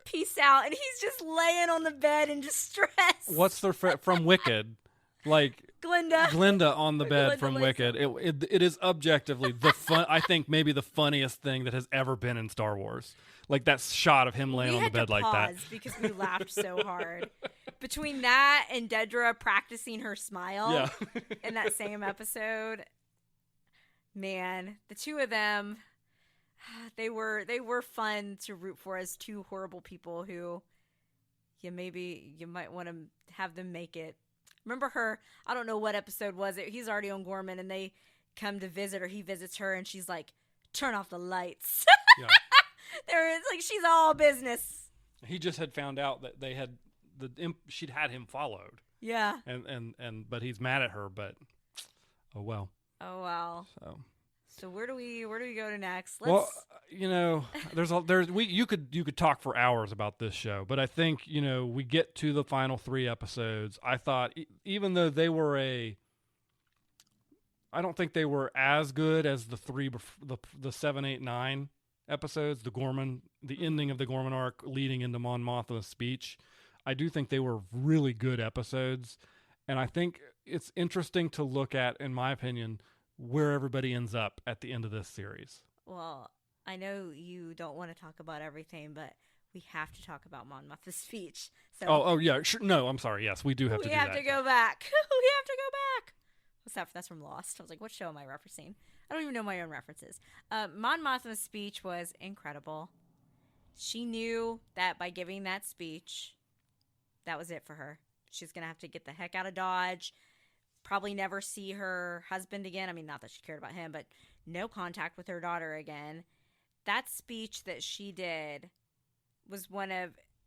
[SPEAKER 2] peace out, and he's just laying on the bed in distress.
[SPEAKER 1] What's the from Wicked? Like Glinda on the bed from Wicked. It is objectively I think maybe the funniest thing that has ever been in Star Wars. Like that shot of him laying on the bed like that.
[SPEAKER 2] Because we laughed so hard. Between that and Dedra practicing her smile in that same episode, man, the two of them, they were fun to root for as two horrible people who you might want to have them make it. Remember her, I don't know what episode was it. He's already on Gorman and they come to visit, or he visits her and she's like, turn off the lights. Yeah. It's she's all business.
[SPEAKER 1] He just had found out that she'd had him followed.
[SPEAKER 2] Yeah.
[SPEAKER 1] But he's mad at her, but oh well.
[SPEAKER 2] Oh well. So where do we go to next?
[SPEAKER 1] You could talk for hours about this show, but I think we get to the final 3 episodes. I thought even though I don't think they were as good as the 7, 8, 9 episodes. The ending of the Gorman arc leading into Mon Mothma's speech. I do think they were really good episodes, and I think it's interesting to look at, in my opinion, where everybody ends up at the end of this series.
[SPEAKER 2] Well, I know you don't want to talk about everything, but we have to talk about Mon Mothma's speech. So
[SPEAKER 1] oh yeah, sure. No, I'm sorry. Yes, we do have to do that.
[SPEAKER 2] We have to go back. We have to go back. What's that? That's from Lost. I was like, what show am I referencing? I don't even know my own references. Mon Mothma's speech was incredible. She knew that by giving that speech, that was it for her. She's going to have to get the heck out of Dodge. Probably never see her husband again. I mean, not that she cared about him, but no contact with her daughter again. That speech that she did was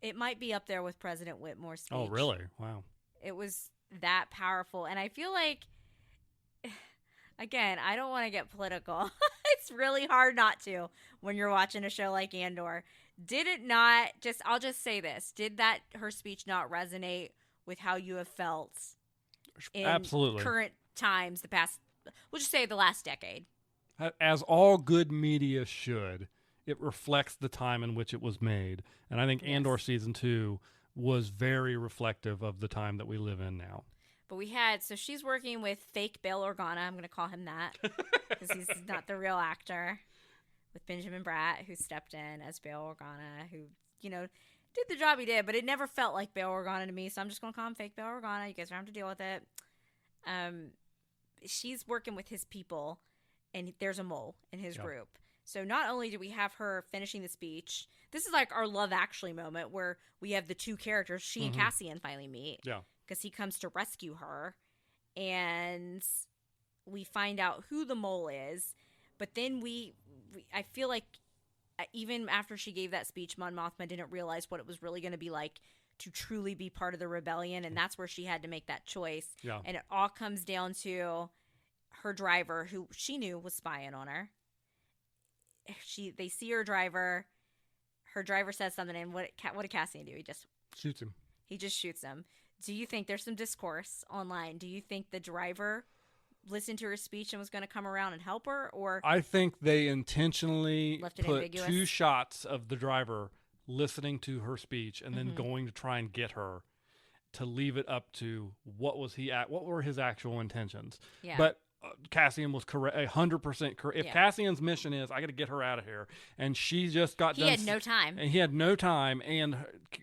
[SPEAKER 2] it might be up there with President Whitmore's speech.
[SPEAKER 1] Oh, really? Wow.
[SPEAKER 2] It was that powerful. And I feel like, again, I don't want to get political. It's really hard not to when you're watching a show like Andor. Did it not, I'll just say this, did her speech not resonate with how you have felt in
[SPEAKER 1] Absolutely.
[SPEAKER 2] Current times, we'll just say the last decade?
[SPEAKER 1] As all good media should, it reflects the time in which it was made. And I think Andor Season 2 was very reflective of the time that we live in now.
[SPEAKER 2] But so she's working with fake Bail Organa. I'm going to call him that because he's not the real actor. With Benjamin Bratt, who stepped in as Bail Organa, who, did the job he did, but it never felt like Bail Organa to me, so I'm just going to call him fake Bail Organa. You guys don't have to deal with it. She's working with his people, and there's a mole in his group. So not only do we have her finishing the speech, this is like our Love Actually moment where we have the two characters, she and Cassian, finally meet.
[SPEAKER 1] Yeah.
[SPEAKER 2] Because he comes to rescue her, and we find out who the mole is. But then I feel like even after she gave that speech, Mon Mothma didn't realize what it was really going to be like to truly be part of the rebellion, and that's where she had to make that choice.
[SPEAKER 1] Yeah.
[SPEAKER 2] And it all comes down to her driver, who she knew was spying on her. They see her driver. Her driver says something, and what did Cassian do? He just
[SPEAKER 1] shoots him.
[SPEAKER 2] He just shoots him. Do you think there's some discourse online? Do you think the driver listened to her speech and was going to come around and help her, or
[SPEAKER 1] I think they intentionally put
[SPEAKER 2] ambiguous?
[SPEAKER 1] 2 shots of the driver listening to her speech and then going to try and get her, to leave it up to what were his actual intentions.
[SPEAKER 2] Yeah.
[SPEAKER 1] But Cassian was correct, 100% correct. If Cassian's mission is, I got to get her out of here, and she just got done.
[SPEAKER 2] He had no time.
[SPEAKER 1] And he had no time, and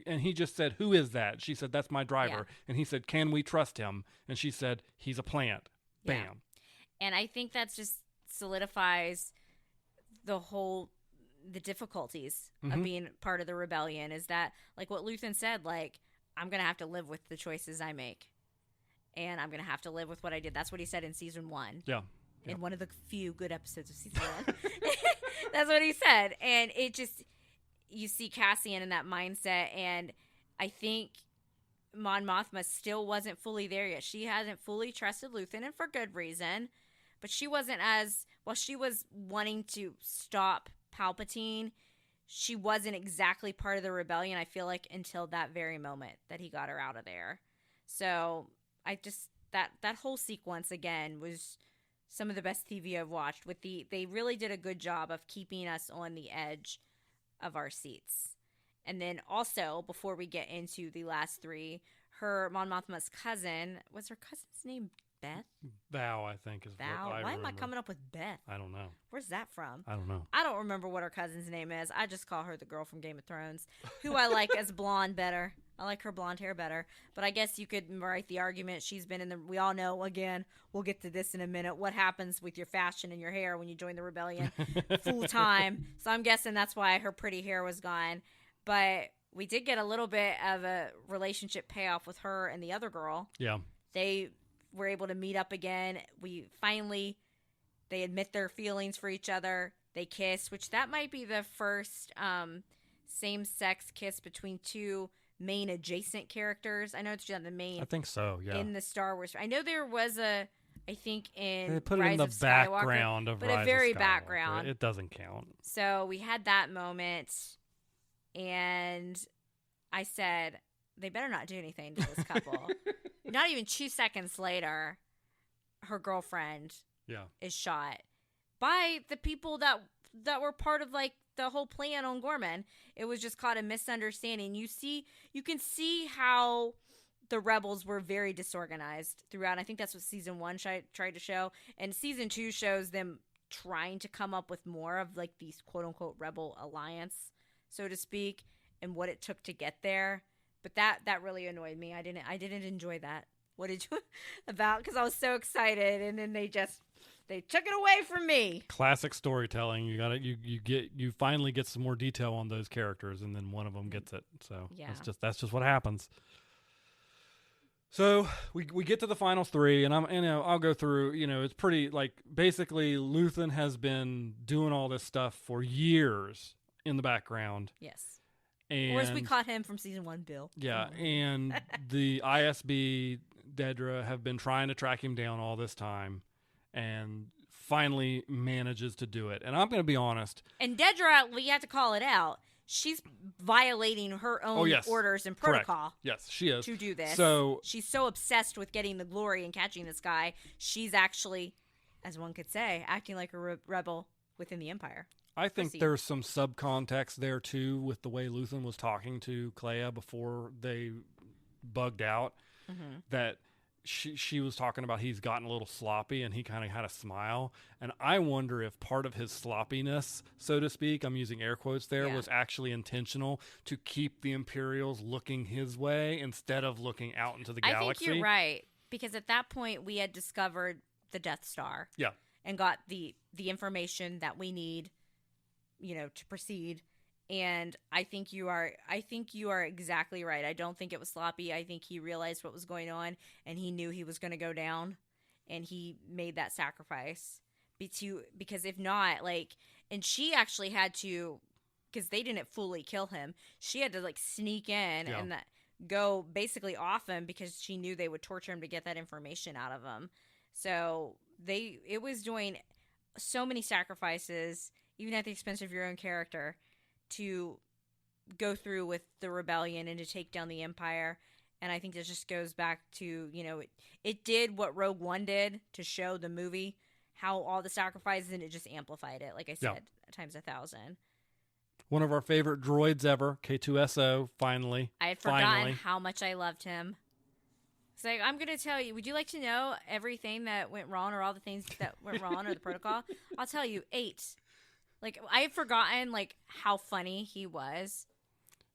[SPEAKER 1] he just said, "Who is that?" She said, "That's my driver."
[SPEAKER 2] Yeah.
[SPEAKER 1] And he said, "Can we trust him?" And she said, "He's a plant." Bam.
[SPEAKER 2] Yeah. And I think that just solidifies the difficulties of being part of the rebellion, is that, like what Luthen said, like, I'm going to have to live with the choices I make. And I'm going to have to live with what I did. That's what he said in season 1.
[SPEAKER 1] Yeah.
[SPEAKER 2] In one of the few good episodes of season 1. That's what he said. And it just, you see Cassian in that mindset. And I think Mon Mothma still wasn't fully there yet. She hasn't fully trusted Luthen, and for good reason. But she wasn't she was wanting to stop Palpatine, she wasn't exactly part of the rebellion, I feel like, until that very moment that he got her out of there. So I just, that whole sequence again was some of the best TV I've watched. They really did a good job of keeping us on the edge of our seats. And then also, before we get into the last 3, Mon Mothma's cousin, was her cousin's name Beth?
[SPEAKER 1] Val, I think, is
[SPEAKER 2] Val?
[SPEAKER 1] what I
[SPEAKER 2] Why
[SPEAKER 1] remember.
[SPEAKER 2] am I coming up with Beth?
[SPEAKER 1] I don't know.
[SPEAKER 2] Where's that from?
[SPEAKER 1] I don't know.
[SPEAKER 2] I don't remember what her cousin's name is. I just call her the girl from Game of Thrones, who I like as blonde better. I like her blonde hair better. But I guess you could write the argument she's been we all know, again, we'll get to this in a minute, what happens with your fashion and your hair when you join the rebellion full time. So I'm guessing that's why her pretty hair was gone. But we did get a little bit of a relationship payoff with her and the other girl.
[SPEAKER 1] Yeah.
[SPEAKER 2] They were able to meet up again. They admit their feelings for each other. They kiss, which that might be the first same-sex kiss between 2 main adjacent characters. I know it's not the main.
[SPEAKER 1] I think so, yeah.
[SPEAKER 2] In the Star Wars. I know there was I think in
[SPEAKER 1] they put
[SPEAKER 2] Rise
[SPEAKER 1] it in the
[SPEAKER 2] of Skywalker,
[SPEAKER 1] background of
[SPEAKER 2] but
[SPEAKER 1] Rise
[SPEAKER 2] a very
[SPEAKER 1] of Skywalker.
[SPEAKER 2] background.
[SPEAKER 1] It doesn't count.
[SPEAKER 2] So we had that moment, and I said, they better not do anything to this couple. Not even 2 seconds later, her girlfriend is shot by the people that were part of, like, the whole plan on Gorman. It was just caught a misunderstanding. You can see how the rebels were very disorganized throughout. I think that's what season 1 tried to show, and season 2 shows them trying to come up with more of, like, these quote unquote rebel alliance, so to speak, and what it took to get there. But that really annoyed me. I didn't enjoy that. What did you about? Because I was so excited, and then they took it away from me.
[SPEAKER 1] Classic storytelling. You finally get some more detail on those characters, and then one of them gets it. So that's just what happens. So we get to the final 3, and I'll go through. It's pretty, like, basically Luthen has been doing all this stuff for years in the background.
[SPEAKER 2] Yes.
[SPEAKER 1] And,
[SPEAKER 2] or as we caught him from season 1, Bill.
[SPEAKER 1] Yeah, and the ISB, Dedra, have been trying to track him down all this time, and finally manages to do it. And I'm going to be honest.
[SPEAKER 2] And Dedra, we have to call it out. She's violating her own orders and protocol.
[SPEAKER 1] Correct. Yes, she is.
[SPEAKER 2] To do this.
[SPEAKER 1] So
[SPEAKER 2] she's so obsessed with getting the glory and catching this guy. She's actually, as one could say, acting like a rebel within the Empire.
[SPEAKER 1] I think there's some subcontext there, too, with the way Luthen was talking to Clea before they bugged out. Mm-hmm. That she was talking about he's gotten a little sloppy, and he kind of had a smile. And I wonder if part of his sloppiness, so to speak, I'm using air quotes there, was actually intentional to keep the Imperials looking his way instead of looking out into the galaxy.
[SPEAKER 2] I think you're right, because at that point we had discovered the Death Star.
[SPEAKER 1] Yeah.
[SPEAKER 2] And got the information that we need, to proceed. And I think you are exactly right. I don't think it was sloppy. I think he realized what was going on, and he knew he was going to go down, and he made that sacrifice. Because if not, and she actually had to, because they didn't fully kill him. She had to sneak in and go basically off him, because she knew they would torture him to get that information out of him. So it was doing so many sacrifices, even at the expense of your own character, to go through with the rebellion and to take down the Empire. And I think this just goes back to, it did what Rogue One did to show the movie how all the sacrifices, and it just amplified it, like I said, times 1,000.
[SPEAKER 1] One of our favorite droids ever, K2SO, finally.
[SPEAKER 2] I had forgotten how much I loved him. It's like, I'm going to tell you, would you like to know everything that went wrong, or all the things that went wrong, or the protocol? I'll tell you, 8. I had forgotten, how funny he was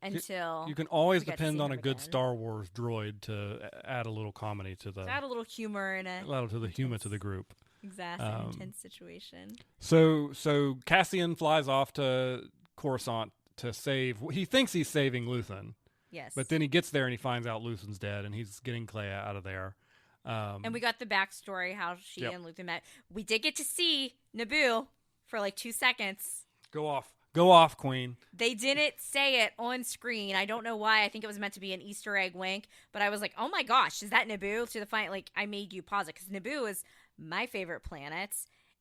[SPEAKER 2] until...
[SPEAKER 1] You can always depend on a good Star Wars droid to add a little comedy to the...
[SPEAKER 2] To add a little humor and a...
[SPEAKER 1] Add to the humor to the group.
[SPEAKER 2] Exactly, intense situation.
[SPEAKER 1] So Cassian flies off to Coruscant to save... He thinks he's saving Luthen.
[SPEAKER 2] Yes.
[SPEAKER 1] But then he gets there and he finds out Luthen's dead, and he's getting Clea out of there.
[SPEAKER 2] And we got the backstory, how she and Luthen met. We did get to see Naboo for 2 seconds.
[SPEAKER 1] Go off, Queen.
[SPEAKER 2] They didn't say it on screen. I don't know why. I think it was meant to be an Easter egg wink, but I was like, oh my gosh, is that Naboo? To the fight, I made you pause it, because Naboo is my favorite planet.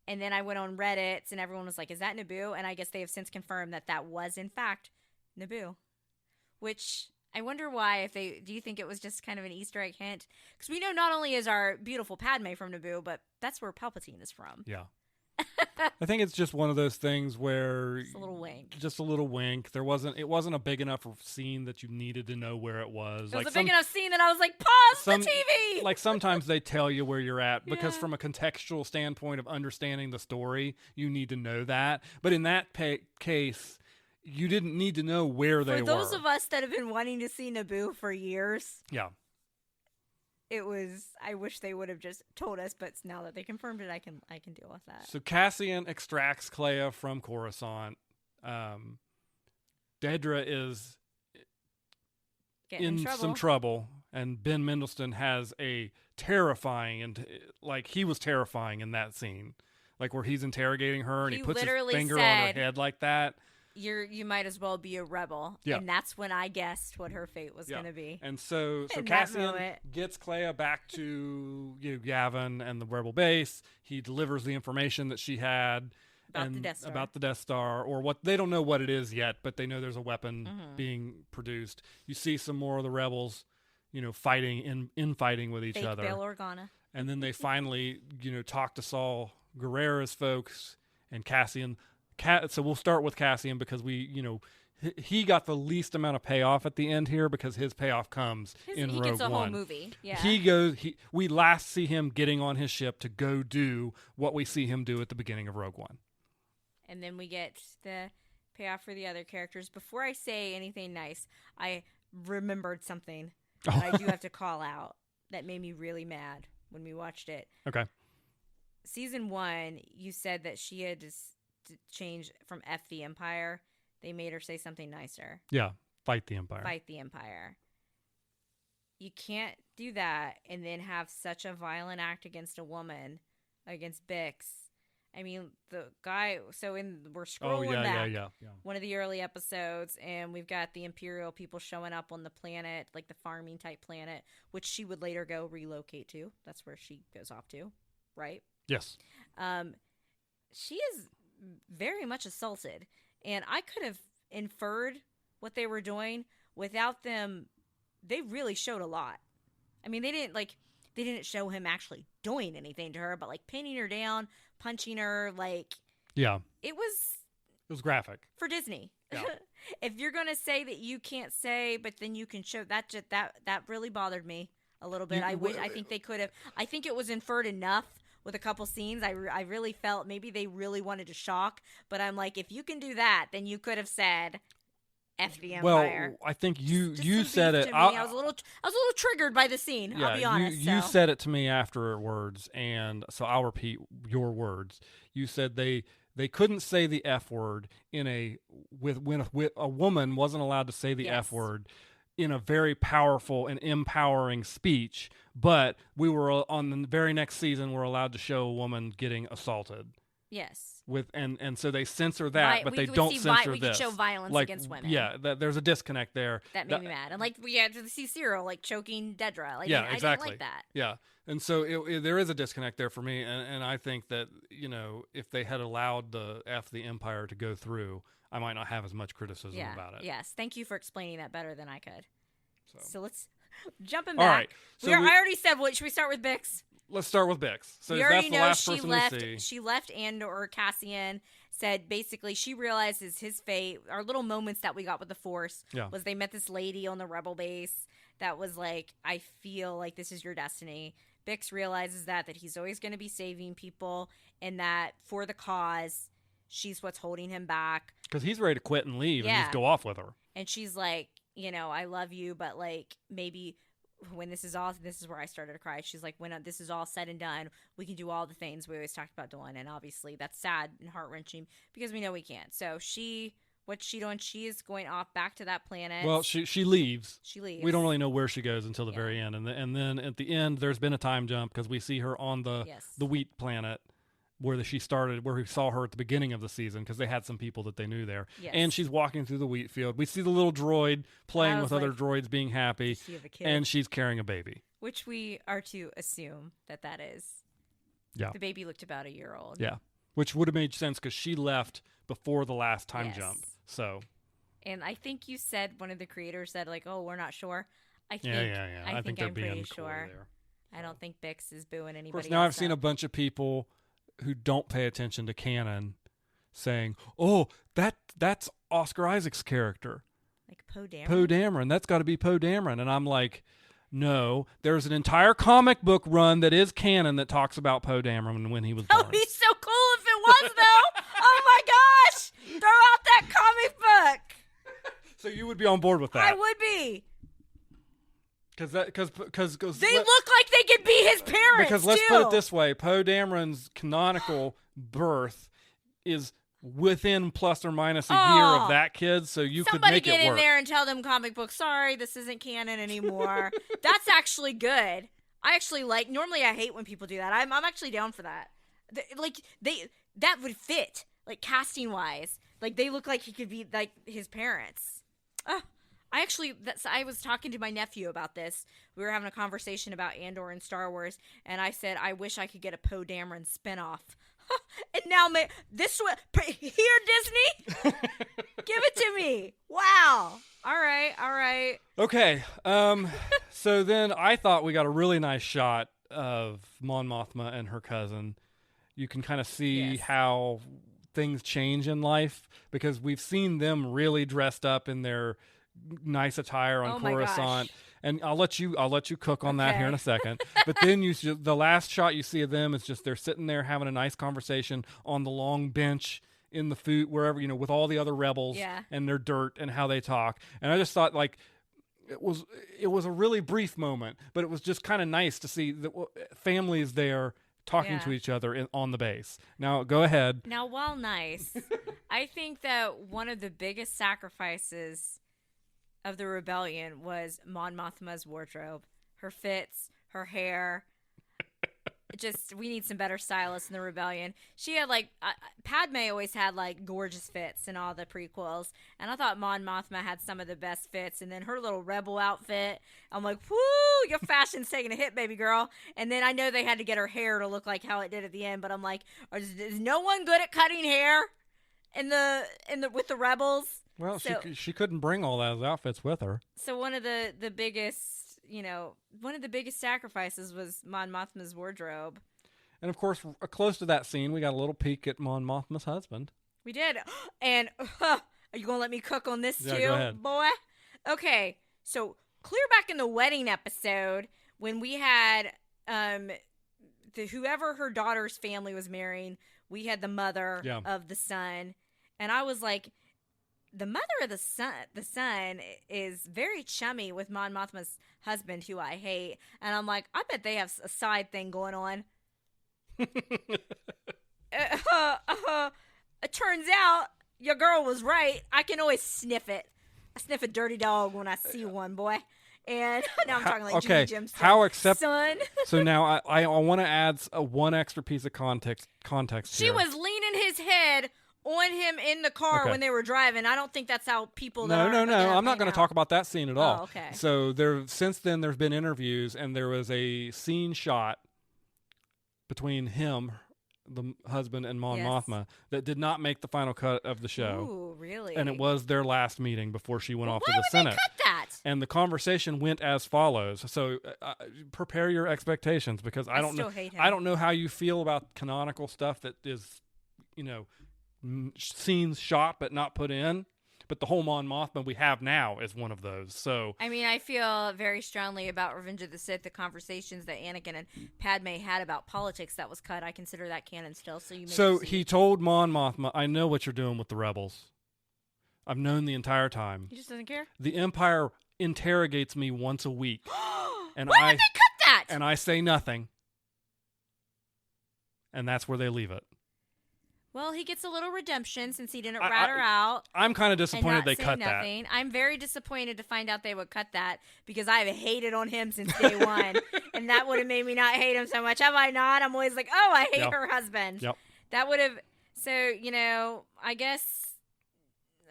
[SPEAKER 2] And then I went on Reddit, and everyone was like, is that Naboo? And I guess they have since confirmed that was in fact Naboo, which I wonder why. Do you think it was just kind of an Easter egg hint? Because we know not only is our beautiful Padme from Naboo, but that's where Palpatine is from.
[SPEAKER 1] Yeah. I think it's just one of those things where
[SPEAKER 2] just a little wink.
[SPEAKER 1] It wasn't a big enough scene that you needed to know where it was.
[SPEAKER 2] It was a big enough scene that I was like, pause the TV.
[SPEAKER 1] Sometimes they tell you where you're at, because from a contextual standpoint of understanding the story, you need to know that. But in that case, you didn't need to know where they were.
[SPEAKER 2] For those of us that have been wanting to see Naboo for years.
[SPEAKER 1] Yeah.
[SPEAKER 2] I wish they would have just told us, but now that they confirmed it, I can deal with that.
[SPEAKER 1] So Cassian extracts Clea from Coruscant. Dedra is in some trouble, and Ben Mendelsohn has a terrifying, and he was terrifying in that scene, where he's interrogating her and he puts his finger on her head like that.
[SPEAKER 2] You might as well be a rebel.
[SPEAKER 1] Yeah.
[SPEAKER 2] And that's when I guessed what her fate was going to be.
[SPEAKER 1] And so Cassian gets Clea back to Yavin and the rebel base. He delivers the information that she had about the Death Star, or what they don't know what it is yet, but they know there's a weapon being produced. You see some more of the rebels, fighting infighting with each other.
[SPEAKER 2] Bail Organa.
[SPEAKER 1] And then they finally, talk to Saul Guerrera's folks, and Cassian. So we'll start with Cassian, because he got the least amount of payoff at the end here, because his payoff comes in Rogue One. He gets a whole
[SPEAKER 2] movie. Yeah.
[SPEAKER 1] We last see him getting on his ship to go do what we see him do at the beginning of Rogue One.
[SPEAKER 2] And then we get the payoff for the other characters. Before I say anything nice, I remembered something that I do have to call out that made me really mad when we watched it.
[SPEAKER 1] Okay.
[SPEAKER 2] Season 1, you said that she had to change from F the Empire. They made her say something nicer.
[SPEAKER 1] Yeah, fight the Empire.
[SPEAKER 2] Fight the Empire. You can't do that and then have such a violent act against a woman, against Bix. I mean, the guy. So we're scrolling back.
[SPEAKER 1] Yeah.
[SPEAKER 2] One of the early episodes, and we've got the Imperial people showing up on the planet, the farming type planet, which she would later go relocate to. That's where she goes off to, right?
[SPEAKER 1] Yes.
[SPEAKER 2] She is very much assaulted, and I could have inferred what they were doing without them. They really showed a lot. I mean, they didn't show him actually doing anything to her, but pinning her down, punching her,
[SPEAKER 1] yeah,
[SPEAKER 2] it was
[SPEAKER 1] graphic
[SPEAKER 2] for Disney.
[SPEAKER 1] Yeah.
[SPEAKER 2] If you're gonna say that you can't say, but then you can show that really bothered me a little bit. I think they could have. I think it was inferred enough with a couple scenes. I really felt maybe they really wanted to shock, but I'm like, if you can do that, then you could have said F the Empire.
[SPEAKER 1] Well, I think you said it.
[SPEAKER 2] I was a little triggered by the scene.
[SPEAKER 1] Yeah,
[SPEAKER 2] I'll be honest.
[SPEAKER 1] You said it to me afterwards, and so I'll repeat your words. You said they couldn't say the F word when a woman wasn't allowed to say the F word in a very powerful and empowering speech, but we were on the very next season we're allowed to show a woman getting assaulted.
[SPEAKER 2] Yes.
[SPEAKER 1] And so they censor that, but they don't censor
[SPEAKER 2] we
[SPEAKER 1] this.
[SPEAKER 2] We could show violence against women.
[SPEAKER 1] Yeah, there's a disconnect there.
[SPEAKER 2] That made me mad. And we had to see Cyril choking Dedra.
[SPEAKER 1] Yeah, exactly.
[SPEAKER 2] I didn't like that.
[SPEAKER 1] Yeah, and so there is a disconnect there for me, and I think that if they had allowed the F the Empire to go through, I might not have as much criticism about it.
[SPEAKER 2] Yes, thank you for explaining that better than I could. So let's jumping
[SPEAKER 1] All
[SPEAKER 2] back.
[SPEAKER 1] Right. So
[SPEAKER 2] I already said what. Should we start with Bix?
[SPEAKER 1] Let's start with Bix. So that's the last person we see.
[SPEAKER 2] She left Andor. Cassian said basically she realizes his fate. Our little moments that we got with the Force was they met this lady on the Rebel base that was like, I feel like this is your destiny. Bix realizes that he's always going to be saving people and that for the cause, she's what's holding him back.
[SPEAKER 1] Because he's ready to quit and leave and just go off with her.
[SPEAKER 2] And she's like, I love you, but maybe when this is where I started to cry. She's like, when this is all said and done, we can do all the things we always talked about doing. And obviously that's sad and heart-wrenching because we know we can't. So what's she doing? She is going off back to that planet.
[SPEAKER 1] Well, she leaves.
[SPEAKER 2] She leaves.
[SPEAKER 1] We don't really know where she goes until the very end. And then at the end, there's been a time jump because we see her on the wheat planet where we saw her at the beginning of the season because they had some people that they knew there. Yes. And she's walking through the wheat field. We see the little droid playing with other droids being happy. And she's carrying a baby. Which
[SPEAKER 2] we are to assume that is.
[SPEAKER 1] Yeah.
[SPEAKER 2] The baby looked about a year old.
[SPEAKER 1] Yeah. Which would have made sense because she left before the last time jump. So.
[SPEAKER 2] And I think you said one of the creators said we're not sure. I think
[SPEAKER 1] they're
[SPEAKER 2] I'm
[SPEAKER 1] being
[SPEAKER 2] pretty
[SPEAKER 1] cool
[SPEAKER 2] sure.
[SPEAKER 1] There.
[SPEAKER 2] I don't think Bix is booing anybody.
[SPEAKER 1] Of course, now I've seen a bunch of people who don't pay attention to canon saying, "Oh, that's Oscar Isaac's character."
[SPEAKER 2] Like Poe Dameron?
[SPEAKER 1] Poe Dameron. That's got to be Poe Dameron. And I'm like, no, there's an entire comic book run that is canon that talks about Poe Dameron when he was born.
[SPEAKER 2] Oh, he's so cool if it was, though. Oh, my gosh. Throw out that comic book.
[SPEAKER 1] So you would be on board with that?
[SPEAKER 2] I would be.
[SPEAKER 1] Because
[SPEAKER 2] they look like they could be his parents.
[SPEAKER 1] Because let's put it this way: Poe Dameron's canonical birth is within plus or minus a year of that kid, so you could make it work.
[SPEAKER 2] Somebody get in there and tell them comic book. Sorry, this isn't canon anymore. That's actually good. I actually normally I hate when people do that. I'm actually down for that. That would fit casting wise. They look like he could be his parents. I was talking to my nephew about this. We were having a conversation about Andor and Star Wars, and I said, I wish I could get a Poe Dameron spinoff. And now, here, Disney, give it to me. Wow. All right.
[SPEAKER 1] Okay. So then I thought we got a really nice shot of Mon Mothma and her cousin. You can kind of see how things change in life because we've seen them really dressed up in their nice attire on Coruscant, and I'll let you cook on that here in a second. But then the last shot you see of them is just they're sitting there having a nice conversation on the long bench in the food wherever with all the other rebels and their dirt and how they talk. And I just thought it was a really brief moment, but it was just kind of nice to see the families there talking to each other on the base. Now go ahead.
[SPEAKER 2] Now while nice, I think that one of the biggest sacrifices of the rebellion was Mon Mothma's wardrobe, her fits, her hair. We need some better stylists in the rebellion. She had Padme always had gorgeous fits in all the prequels, and I thought Mon Mothma had some of the best fits. And then her little rebel outfit, I'm like, whoo, your fashion's taking a hit, baby girl. And then I know they had to get her hair to look like how it did at the end, but I'm like, is no one good at cutting hair with the rebels?
[SPEAKER 1] Well, she couldn't bring all those outfits with her.
[SPEAKER 2] So one of the biggest, one of the biggest sacrifices was Mon Mothma's wardrobe.
[SPEAKER 1] And of course, close to that scene, we got a little peek at Mon Mothma's husband.
[SPEAKER 2] We did. And are you going to let me cook on this too,
[SPEAKER 1] go ahead.
[SPEAKER 2] boy? Okay. So clear back in the wedding episode, when we had whoever her daughter's family was marrying, we had the mother of the son, and I was like, the mother of the son is very chummy with Mon Mothma's husband, who I hate, and I'm like, I bet they have a side thing going on. It turns out your girl was right. I can always sniff it. I sniff a dirty dog when I see one, boy. And now I'm talking like Jimmy Jim's son.
[SPEAKER 1] So now I want to add one extra piece of context
[SPEAKER 2] She was leaning his head on him in the car when they were driving. I don't think that's how people.
[SPEAKER 1] No. I'm not going to talk about that scene at all.
[SPEAKER 2] Oh, okay.
[SPEAKER 1] So since then there's been interviews, and there was a scene shot between him, the husband, and Mon Mothma that did not make the final cut of the show.
[SPEAKER 2] Ooh, really?
[SPEAKER 1] And it was their last meeting before she went off to the
[SPEAKER 2] Why would
[SPEAKER 1] Senate.
[SPEAKER 2] they cut that?
[SPEAKER 1] And the conversation went as follows. So prepare your expectations, because I don't know how you feel about canonical stuff that is, scenes shot but not put in. But the whole Mon Mothma we have now is one of those. So
[SPEAKER 2] I mean, I feel very strongly about Revenge of the Sith. The conversations that Anakin and Padme had about politics that was cut, I consider that canon still. So
[SPEAKER 1] he told Mon Mothma, "I know what you're doing with the rebels. I've known the entire time.
[SPEAKER 2] He just doesn't care.
[SPEAKER 1] The Empire interrogates me once a week, and
[SPEAKER 2] Why would they cut that?
[SPEAKER 1] And I say nothing, and that's where they leave it."
[SPEAKER 2] Well, he gets a little redemption since he didn't rat her out.
[SPEAKER 1] I'm kind of disappointed they cut
[SPEAKER 2] nothing.
[SPEAKER 1] that.
[SPEAKER 2] I'm very disappointed to find out they would cut that, because I've hated on him since day one. And that would have made me not hate him so much. Have I not? I'm always like, oh, I hate her husband.
[SPEAKER 1] Yep.
[SPEAKER 2] That would have... So, I guess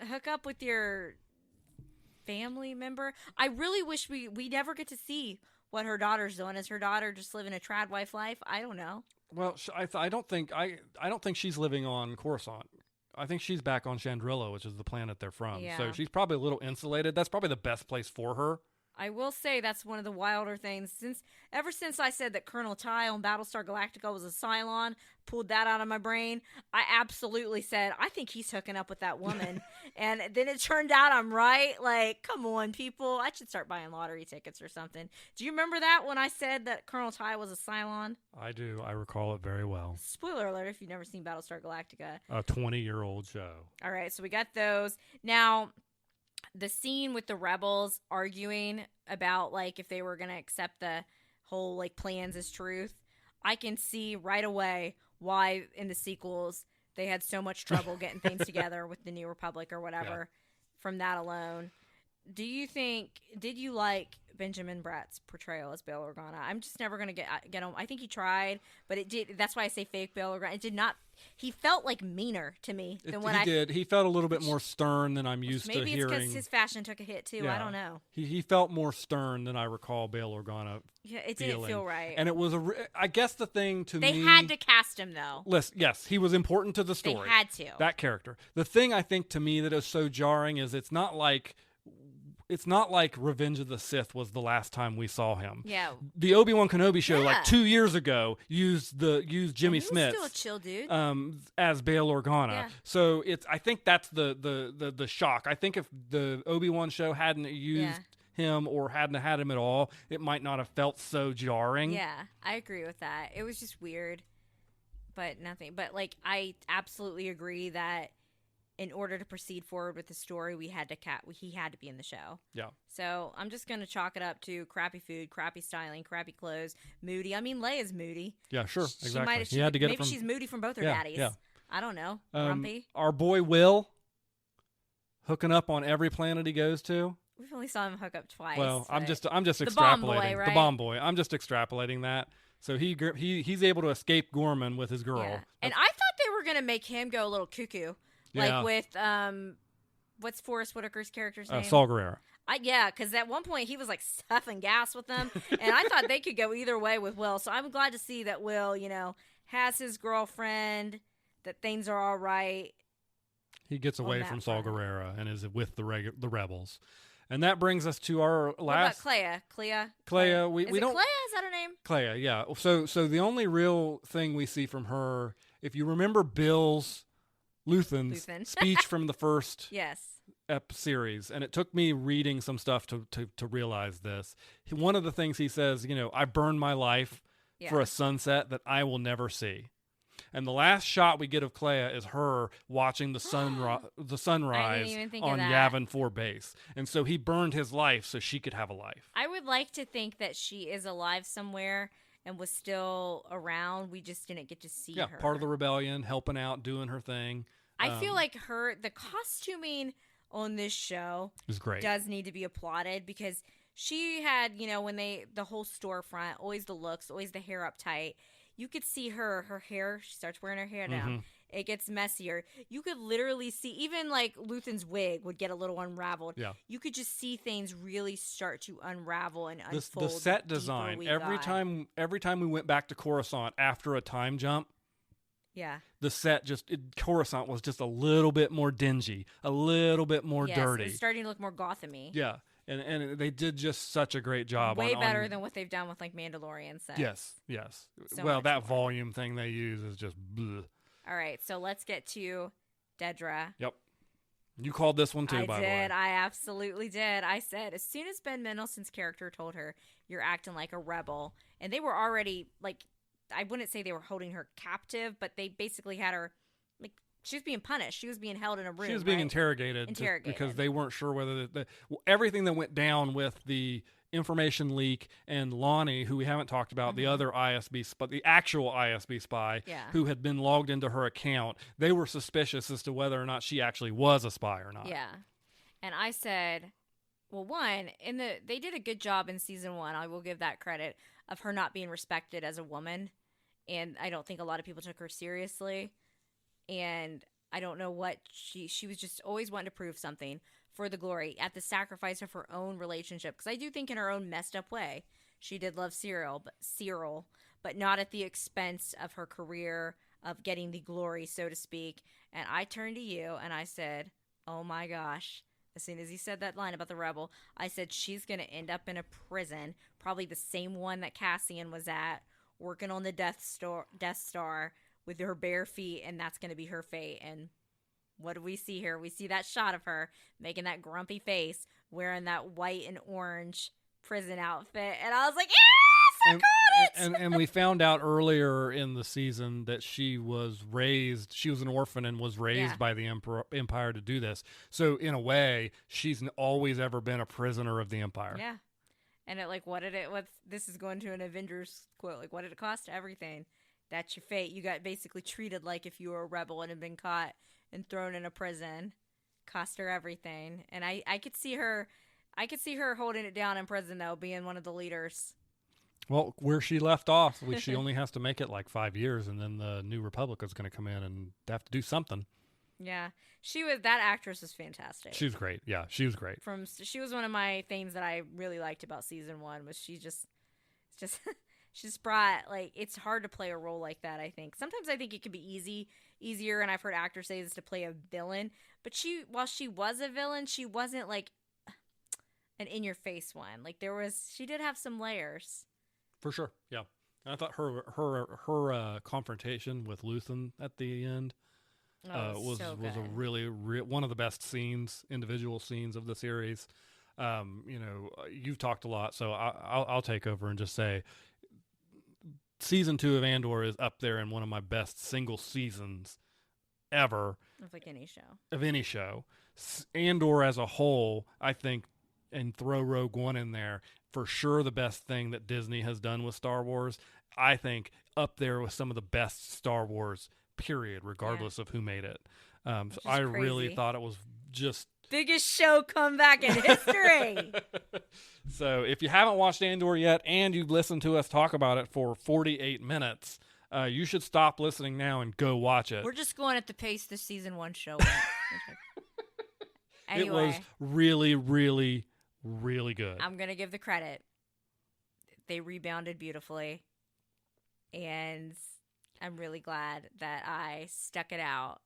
[SPEAKER 2] hook up with your family member. I really wish we never get to see what her daughter's doing. Is her daughter just living a trad wife life? I don't know.
[SPEAKER 1] Well, I don't think she's living on Coruscant. I think she's back on Chandrilla, which is the planet they're from.
[SPEAKER 2] Yeah.
[SPEAKER 1] So she's probably a little insulated. That's probably the best place for her.
[SPEAKER 2] I will say that's one of the wilder things. Ever since I said that Colonel Ty on Battlestar Galactica was a Cylon, pulled that out of my brain, I absolutely said, I think he's hooking up with that woman. And then it turned out I'm right. Like, come on, people. I should start buying lottery tickets or something. Do you remember that when I said that Colonel Ty was a Cylon?
[SPEAKER 1] I do. I recall it very well.
[SPEAKER 2] Spoiler alert if you've never seen Battlestar Galactica.
[SPEAKER 1] A 20-year-old show.
[SPEAKER 2] All right, so we got those. Now... the scene with the rebels arguing about, like, if they were going to accept the whole, like, plans as truth, I can see right away why in the sequels they had so much trouble getting things together with the New Republic or whatever from that alone. Did you like Benjamin Bratt's portrayal as Bail Organa? I'm just never going to get him. I think he tried, but it did. That's why I say fake Bail Organa. It did not. He felt like meaner to me than what
[SPEAKER 1] he did. He felt a little bit more stern than I'm used to hearing.
[SPEAKER 2] Maybe it's because his fashion took a hit too.
[SPEAKER 1] Yeah.
[SPEAKER 2] I don't know.
[SPEAKER 1] He felt more stern than I recall Bail Organa.
[SPEAKER 2] Yeah, it didn't feel right.
[SPEAKER 1] And it was I guess the thing to me.
[SPEAKER 2] They had to cast him though.
[SPEAKER 1] Yes, he was important to the story.
[SPEAKER 2] They had to.
[SPEAKER 1] That character. The thing I think to me that is so jarring is it's not like Revenge of the Sith was the last time we saw him.
[SPEAKER 2] Yeah.
[SPEAKER 1] The Obi-Wan Kenobi show, like 2 years ago, used Jimmy Smits,
[SPEAKER 2] still a chill dude,
[SPEAKER 1] as Bail Organa.
[SPEAKER 2] Yeah.
[SPEAKER 1] So I think that's the shock. I think if the Obi-Wan show hadn't used him or hadn't had him at all, it might not have felt so jarring.
[SPEAKER 2] Yeah, I agree with that. It was just weird, but nothing. But like, I absolutely agree that in order to proceed forward with the story, he had to be in the show. Yeah. So I'm just going to chalk it up to crappy food, crappy styling, crappy clothes, moody. I mean, Leia's moody.
[SPEAKER 1] Yeah, sure. Exactly.
[SPEAKER 2] He had to get maybe she's moody from both her daddies. Yeah. I don't know. Grumpy.
[SPEAKER 1] Our boy Will, hooking up on every planet he goes to.
[SPEAKER 2] We've only saw him hook up twice.
[SPEAKER 1] Well, I'm just extrapolating.
[SPEAKER 2] The bomb boy, right?
[SPEAKER 1] The bomb boy. I'm just extrapolating that. So he's able to escape Gorman with his girl.
[SPEAKER 2] Yeah. And I thought they were going to make him go a little cuckoo. Like with, what's Forrest Whitaker's character's name?
[SPEAKER 1] Saul Guerrero.
[SPEAKER 2] Yeah, because at one point he was like stuffing gas with them, and I thought they could go either way with Will. So I'm glad to see that Will, has his girlfriend, that things are all right.
[SPEAKER 1] He gets away from Saul Guerrero and is with the rebels. And that brings us to our last.
[SPEAKER 2] What about Clea?
[SPEAKER 1] Clea.
[SPEAKER 2] We don't. Clea? Is that her name?
[SPEAKER 1] Clea. Yeah. So the only real thing we see from her, if you remember Bill's Luthen's speech from the first series, and it took me reading some stuff to realize this. One of the things he says, I burned my life for a sunset that I will never see. And the last shot we get of Clea is her watching the sunrise on Yavin 4 base. And so he burned his life so she could have a life.
[SPEAKER 2] I would like to think that she is alive somewhere and was still around. We just didn't get to see her.
[SPEAKER 1] Yeah, part of the rebellion, helping out, doing her thing.
[SPEAKER 2] I feel like the costuming on this show
[SPEAKER 1] is great.
[SPEAKER 2] Does need to be applauded, because she had, when the whole storefront, always the looks, always the hair up tight. You could see her hair, she starts wearing her hair down. It gets messier. You could literally see, even like Luthen's wig would get a little unraveled.
[SPEAKER 1] Yeah.
[SPEAKER 2] You could just see things really start to unravel and unfold.
[SPEAKER 1] The set design, every time we went back to Coruscant after a time jump,
[SPEAKER 2] yeah,
[SPEAKER 1] the set Coruscant was just a little bit more dingy, a little bit more dirty.
[SPEAKER 2] It's starting to look more Gotham-y.
[SPEAKER 1] Yeah. And they did just such a great job.
[SPEAKER 2] Way better than what they've done with like Mandalorian sets.
[SPEAKER 1] Yes.
[SPEAKER 2] So
[SPEAKER 1] well, that volume thing they use is just bleh.
[SPEAKER 2] All right, so let's get to Dedra.
[SPEAKER 1] Yep. You called this one too, by the way.
[SPEAKER 2] I absolutely did. I said, as soon as Ben Mendelsohn's character told her, "You're acting like a rebel," and they were already, like, I wouldn't say they were holding her captive, but they basically had her, like, she was being punished. She was being held in a room.
[SPEAKER 1] She was being interrogated because they weren't sure whether everything that went down with the information leak and Lonnie, who we haven't talked about, the other ISB, but the actual ISB spy who had been logged into her account, they were suspicious as to whether or not she actually was a spy or not.
[SPEAKER 2] Yeah. And I said, well, one, they did a good job in season 1. I will give that credit, of her not being respected as a woman. And I don't think a lot of people took her seriously. And I don't know what she was just always wanting to prove something for the glory at the sacrifice of her own relationship. Because I do think in her own messed up way, she did love Cyril, but not at the expense of her career, of getting the glory, so to speak. And I turned to you and I said, oh my gosh. As soon as he said that line about the rebel, I said she's going to end up in a prison, probably the same one that Cassian was at, working on the Death Star with her bare feet, and that's going to be her fate. And what do we see here? We see that shot of her making that grumpy face, wearing that white and orange prison outfit, and I was like, yes, I got it!
[SPEAKER 1] And we found out earlier in the season that she was an orphan and was raised by the Empire to do this. So in a way, she's always ever been a prisoner of the Empire.
[SPEAKER 2] Yeah. And this is going to an Avengers quote, like, what did it cost? Everything. That's your fate. You got basically treated like if you were a rebel and had been caught and thrown in a prison. Cost her everything. And I could see her holding it down in prison, though, being one of the leaders.
[SPEAKER 1] Well, where she left off, she only has to make it like 5 years, and then the New Republic is going to come in and they have to do something.
[SPEAKER 2] Yeah, that actress was fantastic.
[SPEAKER 1] She was great. Yeah, she was great.
[SPEAKER 2] She was one of my things that I really liked about season 1, was she just brought, like, it's hard to play a role like that, I think. Sometimes I think it can be easier, and I've heard actors say this, to play a villain. But while she was a villain, she wasn't like an in-your-face one. Like, she did have some layers.
[SPEAKER 1] For sure, yeah. And I thought her confrontation with Luthen at the end was a really one of the best individual scenes of the series. You've talked a lot, so I'll take over and just say, season 2 of Andor is up there in one of my best single seasons ever.
[SPEAKER 2] Of like any show.
[SPEAKER 1] Of any show. Andor as a whole, I think, and throw Rogue One in there, for sure the best thing that Disney has done with Star Wars. I think up there with some of the best Star Wars, period, regardless of who made it. So I really thought it was just...
[SPEAKER 2] biggest show comeback in history.
[SPEAKER 1] So if you haven't watched Andor yet and you've listened to us talk about it for 48 minutes, you should stop listening now and go watch it.
[SPEAKER 2] We're just going at the pace this season 1 show went. Anyway,
[SPEAKER 1] it was really, really, really good.
[SPEAKER 2] I'm going to give the credit. They rebounded beautifully. And I'm really glad that I stuck it out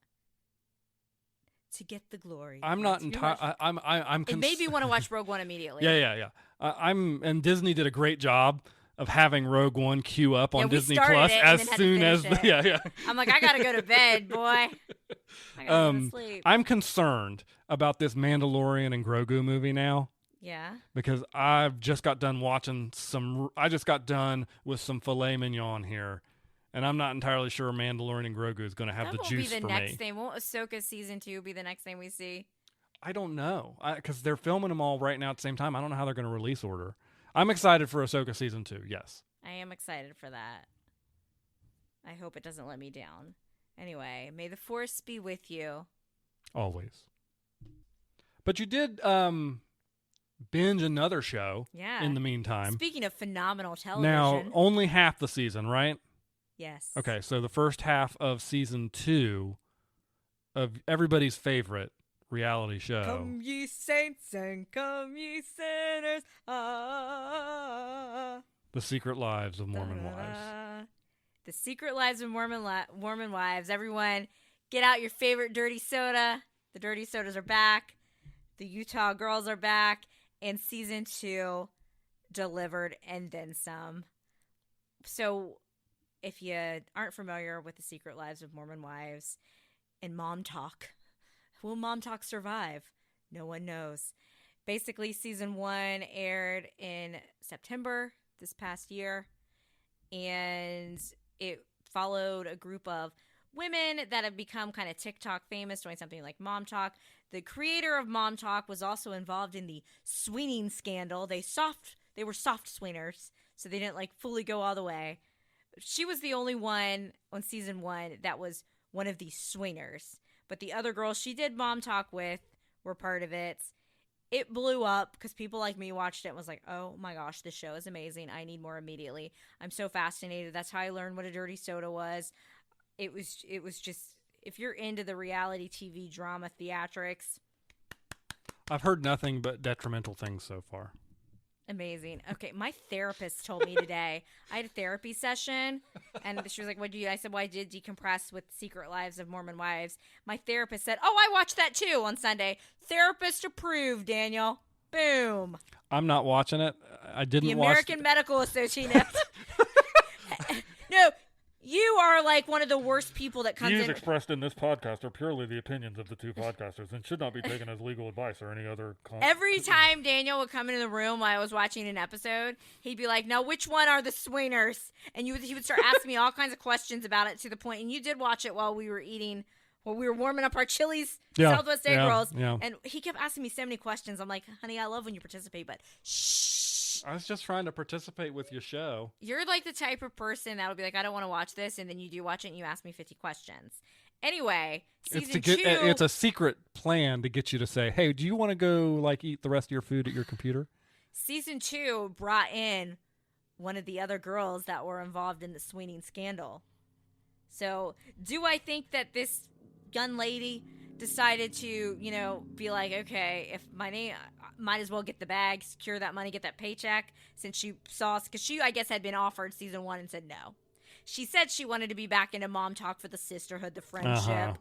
[SPEAKER 2] to get the glory.
[SPEAKER 1] I'm not entirely. I'm.
[SPEAKER 2] It made me want to watch Rogue One immediately.
[SPEAKER 1] Yeah. And Disney did a great job of having Rogue One queue up on
[SPEAKER 2] we
[SPEAKER 1] Disney
[SPEAKER 2] started
[SPEAKER 1] Plus
[SPEAKER 2] it and
[SPEAKER 1] as
[SPEAKER 2] then had to
[SPEAKER 1] soon as
[SPEAKER 2] finish it.
[SPEAKER 1] yeah.
[SPEAKER 2] I'm like, I gotta go to bed, boy. I gotta go to sleep.
[SPEAKER 1] I'm concerned about this Mandalorian and Grogu movie now.
[SPEAKER 2] Yeah.
[SPEAKER 1] Because I've just got done watching I just got done with some filet mignon here. And I'm not entirely sure Mandalorian and Grogu is going to have the juice for me.
[SPEAKER 2] That won't be the next thing. Won't Ahsoka season 2 be the next thing we see?
[SPEAKER 1] I don't know. Because they're filming them all right now at the same time. I don't know how they're going to release order. I'm excited for Ahsoka season 2, yes.
[SPEAKER 2] I am excited for that. I hope it doesn't let me down. Anyway, may the Force be with you.
[SPEAKER 1] Always. But you did binge another show in the meantime.
[SPEAKER 2] Speaking of phenomenal television.
[SPEAKER 1] Now, only half the season, right?
[SPEAKER 2] Yes.
[SPEAKER 1] Okay, so the first half of season 2 of everybody's favorite reality show.
[SPEAKER 2] Come ye saints and come ye sinners.
[SPEAKER 1] The Secret Lives of Mormon Wives.
[SPEAKER 2] The Secret Lives of Mormon Wives. Everyone, get out your favorite dirty soda. The dirty sodas are back. The Utah girls are back. And season 2 delivered and then some. So if you aren't familiar with the Secret Lives of Mormon Wives and Mom Talk, will Mom Talk survive? No one knows. Basically, season 1 aired in September this past year, and it followed a group of women that have become kind of TikTok famous, doing something like Mom Talk. The creator of Mom Talk was also involved in the swinging scandal. They were soft swingers, so they didn't like fully go all the way. She was the only one on season 1 that was one of these swingers. But the other girls she did Mom Talk with were part of it. It blew up because people like me watched it and was like, oh my gosh, this show is amazing. I need more immediately. I'm so fascinated. That's how I learned what a dirty soda was. It was just, if you're into the reality TV drama theatrics.
[SPEAKER 1] I've heard nothing but detrimental things so far.
[SPEAKER 2] Amazing. Okay, my therapist told me today. I had a therapy session, and she was like, "What do you?" I said, "Well, I did decompress with Secret Lives of Mormon Wives." My therapist said, "Oh, I watched that too on Sunday." Therapist approved, Daniel. Boom.
[SPEAKER 1] I'm not watching it. I didn't watch
[SPEAKER 2] the American Medical Association. No, you are like one of the worst people that comes in.
[SPEAKER 1] Views expressed in this podcast are purely the opinions of the two podcasters and should not be taken as legal advice or any other.
[SPEAKER 2] Every time Daniel would come into the room while I was watching an episode, he'd be like, "No, which one are the swingers?" And he would start asking me all kinds of questions about it to the point. And you did watch it while we were eating. Well, we were warming up our Chili's Southwest egg rolls, and he kept asking me so many questions. I'm like, honey, I love when you participate, but shh.
[SPEAKER 1] I was just trying to participate with your show.
[SPEAKER 2] You're like the type of person that would be like, I don't want to watch this, and then you do watch it and you ask me 50 questions. Anyway, season 2.
[SPEAKER 1] It's a secret plan to get you to say, hey, do you want to go like eat the rest of your food at your computer?
[SPEAKER 2] Season 2 brought in one of the other girls that were involved in the swinging scandal. So do I think that this gun lady decided to, be like, okay, if my name, might as well get the bag, secure that money, get that paycheck, since she saw, because she, I guess, had been offered season 1 and said no. She said she wanted to be back into Mom Talk for the sisterhood, the friendship.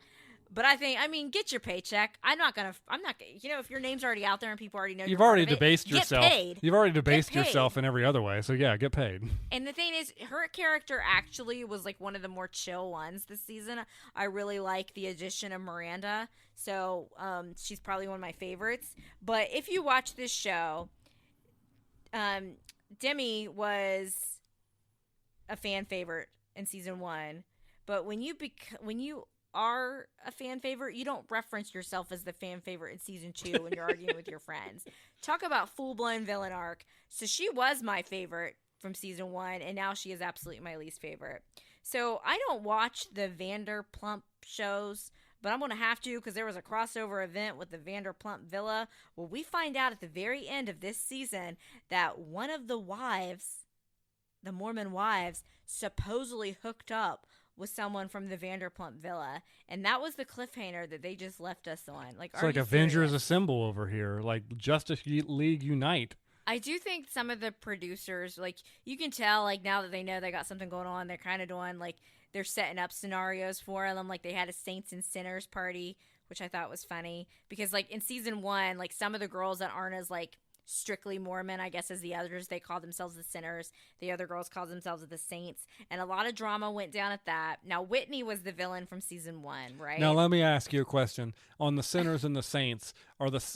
[SPEAKER 2] But I mean, get your paycheck. I'm not, if your name's already out there and people already know
[SPEAKER 1] you've already debased
[SPEAKER 2] yourself. Get paid.
[SPEAKER 1] You've already debased yourself in every other way. So yeah, get paid.
[SPEAKER 2] And the thing is, her character actually was like one of the more chill ones this season. I really like the addition of Miranda. So she's probably one of my favorites. But if you watch this show, Demi was a fan favorite in season 1. But when you are a fan favorite, you don't reference yourself as the fan favorite in season 2 when you're arguing with your friends. Talk about full-blown villain arc. So she was my favorite from season 1, and now she is absolutely my least favorite. So I don't watch the Vanderpump shows, but I'm going to have to because there was a crossover event with the Vanderpump Villa. Well, we find out at the very end of this season that one of the wives, the Mormon wives, supposedly hooked up with someone from the Vanderpump Villa, and that was the cliffhanger that they just left us on.
[SPEAKER 1] It's like Avengers Assemble over here, like Justice League Unite.
[SPEAKER 2] I do think some of the producers, like, you can tell, like, now that they know they got something going on, they're kind of doing, like, they're setting up scenarios for them. Like, they had a Saints and Sinners party, which I thought was funny, because, like, in season 1, like, some of the girls that aren't as, like, strictly Mormon, I guess, as the others. They call themselves the sinners. The other girls call themselves the saints. And a lot of drama went down at that. Now, Whitney was the villain from season 1, right?
[SPEAKER 1] Now, let me ask you a question. On the sinners and the saints,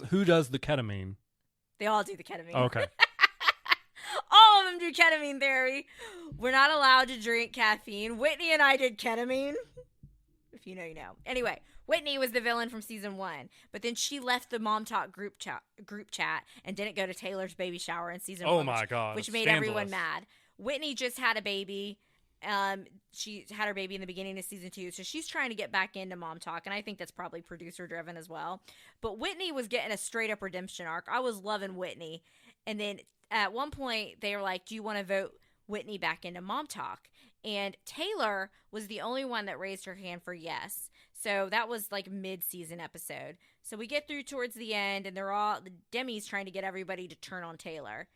[SPEAKER 1] who does the ketamine?
[SPEAKER 2] They all do the ketamine.
[SPEAKER 1] Okay.
[SPEAKER 2] All of them do ketamine therapy. We're not allowed to drink caffeine. Whitney and I did ketamine. If you know, you know. Anyway, Whitney was the villain from season 1, but then she left the Mom Talk group chat and didn't go to Taylor's baby shower in season 1.
[SPEAKER 1] Oh my God.
[SPEAKER 2] Which made everyone mad. Whitney just had a baby. She had her baby in the beginning of season 2, so she's trying to get back into Mom Talk, and I think that's probably producer driven as well. But Whitney was getting a straight up redemption arc. I was loving Whitney, and then at one point they were like, "Do you want to vote Whitney back into Mom Talk?" And Taylor was the only one that raised her hand for yes. So that was like mid-season episode. So we get through towards the end, and Demi's trying to get everybody to turn on Taylor.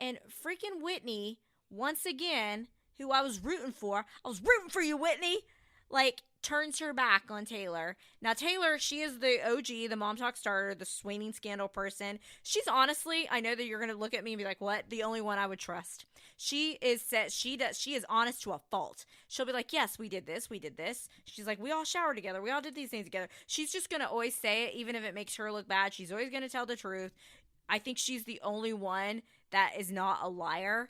[SPEAKER 2] And freaking Whitney, once again, who I was rooting for you, Whitney, like, turns her back on Taylor. Now, Taylor, she is the OG, the Mom Talk starter, the swinging scandal person. She's honestly, I know that you're going to look at me and be like, what? The only one I would trust. She is honest to a fault. She'll be like, yes, we did this. She's like, we all showered together. We all did these things together. She's just going to always say it, even if it makes her look bad. She's always going to tell the truth. I think she's the only one that is not a liar.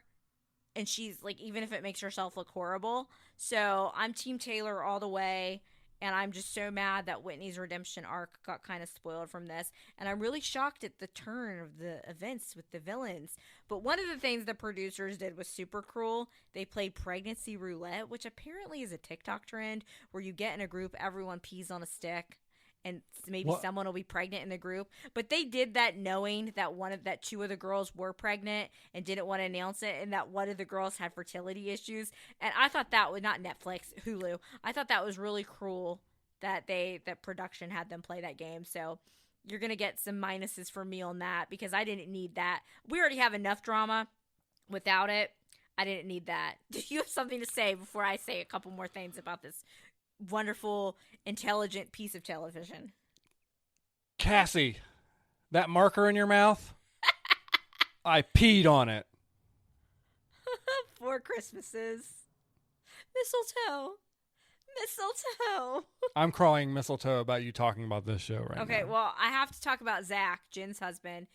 [SPEAKER 2] And she's like, even if it makes herself look horrible. So I'm Team Taylor all the way. And I'm just so mad that Whitney's redemption arc got kind of spoiled from this. And I'm really shocked at the turn of the events with the villains. But one of the things the producers did was super cruel. They played pregnancy roulette, which apparently is a TikTok trend where you get in a group, everyone pees on a stick. And maybe someone will be pregnant in the group. But they did that knowing that 2 of the girls were pregnant and didn't want to announce it, and that one of the girls had fertility issues. And I thought that was not Netflix, Hulu. I thought that was really cruel that production had them play that game. So you're going to get some minuses from me on that because I didn't need that. We already have enough drama without it. I didn't need that. Do you have something to say before I say a couple more things about this wonderful, intelligent piece of television?
[SPEAKER 1] Cassie, that marker in your mouth, I peed on it.
[SPEAKER 2] 4 Christmases. Mistletoe.
[SPEAKER 1] I'm crying mistletoe about you talking about this show right now.
[SPEAKER 2] Okay, well, I have to talk about Zach, Jen's husband,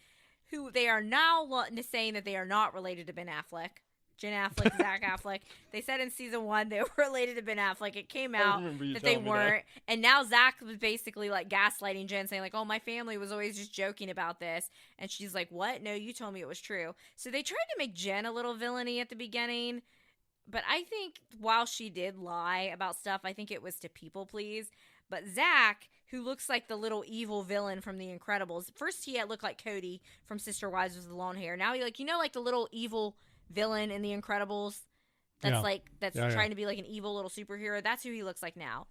[SPEAKER 2] who they are now saying that they are not related to Ben Affleck. Jen Affleck, Zach Affleck. They said in season 1 they were related to Ben Affleck. It came out that they weren't. And now Zach was basically like gaslighting Jen, saying like, oh, my family was always just joking about this. And she's like, what? No, you told me it was true. So they tried to make Jen a little villainy at the beginning. But I think while she did lie about stuff, I think it was to people please. But Zach, who looks like the little evil villain from The Incredibles. First he had looked like Cody from Sister Wives with the long hair. Now he like the little evil villain in The Incredibles that's trying to be like an evil little superhero. That's who he looks like now.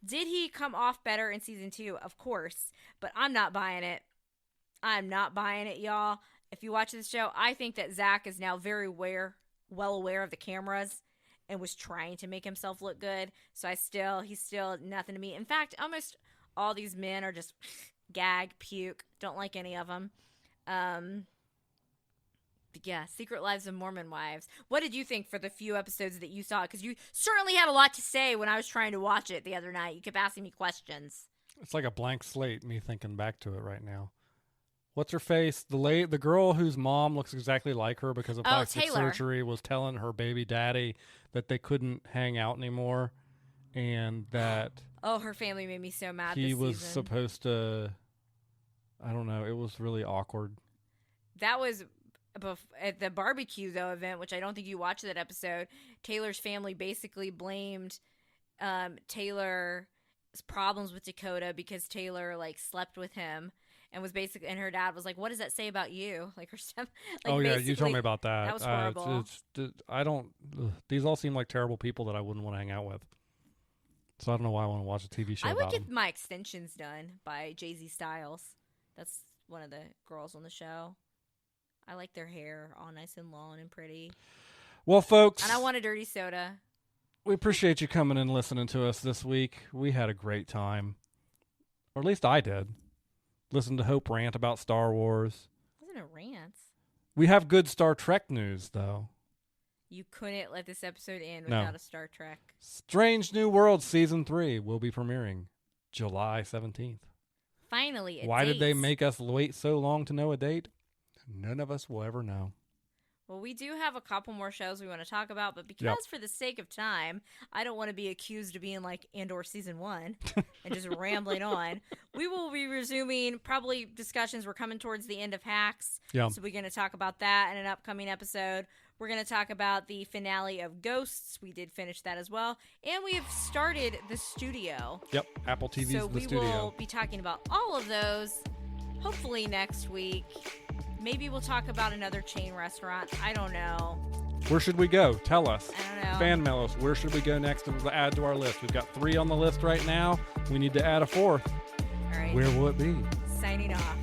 [SPEAKER 2] Did he come off better in season 2? Of course, but I'm not buying it. I'm not buying it, y'all. If you watch this show, I think that Zach is now very well aware of the cameras and was trying to make himself look good. So he's still nothing to me. In fact, almost all these men are just gag, puke. Don't like any of them. Yeah, Secret Lives of Mormon Wives. What did you think for the few episodes that you saw? Because you certainly had a lot to say when I was trying to watch it the other night. You kept asking me questions.
[SPEAKER 1] It's like a blank slate, me thinking back to it right now. What's her face? The girl whose mom looks exactly like her because of plastic surgery was telling her baby daddy that they couldn't hang out anymore and that...
[SPEAKER 2] Oh, her family made me so mad
[SPEAKER 1] he
[SPEAKER 2] this
[SPEAKER 1] was
[SPEAKER 2] season.
[SPEAKER 1] Supposed to... I don't know. It was really awkward.
[SPEAKER 2] That was... At the barbecue, though, event, which I don't think you watched that episode, Taylor's family basically blamed Taylor's problems with Dakota because Taylor, like, slept with him and was basically, and her dad was like, what does that say about you? Like, her stuff. Like,
[SPEAKER 1] oh, yeah, you told me about that.
[SPEAKER 2] That was horrible.
[SPEAKER 1] These all seem like terrible people that I wouldn't want to hang out with. So I don't know why I want to watch a TV show
[SPEAKER 2] I would
[SPEAKER 1] about
[SPEAKER 2] get
[SPEAKER 1] them.
[SPEAKER 2] my extensions done by Jay-Z Styles. That's one of the girls on the show. I like their hair all nice and long and pretty.
[SPEAKER 1] Well, folks.
[SPEAKER 2] And I want a dirty soda.
[SPEAKER 1] We appreciate you coming and listening to us this week. We had a great time. Or at least I did. Listen to Hope rant about Star Wars.
[SPEAKER 2] It wasn't a rant.
[SPEAKER 1] We have good Star Trek news, though.
[SPEAKER 2] You couldn't let this episode end
[SPEAKER 1] No.
[SPEAKER 2] without a Star Trek.
[SPEAKER 1] Strange New Worlds Season 3 will be premiering July 17th.
[SPEAKER 2] Finally,
[SPEAKER 1] Why did they make us wait so long to know a date? None of us will ever know.
[SPEAKER 2] Well, we do have a couple more shows we want to talk about, but because for the sake of time, I don't want to be accused of being like Andor Season 1 and just rambling on. We will be resuming probably discussions. We're coming towards the end of Hacks, so we're going to talk about that in an upcoming episode. We're going to talk about the finale of Ghosts. We did finish that as well. And we have started The Studio.
[SPEAKER 1] Yep, Apple TV's
[SPEAKER 2] so
[SPEAKER 1] The Studio.
[SPEAKER 2] So we will be talking about all of those hopefully next week. Maybe we'll talk about another chain restaurant. I don't know.
[SPEAKER 1] Where should we go? Tell us.
[SPEAKER 2] I don't know.
[SPEAKER 1] Fan mail us. Where should we go next to add to our list? We've got 3 on the list right now. We need to add a 4th.
[SPEAKER 2] All right.
[SPEAKER 1] Where will it be?
[SPEAKER 2] Signing off.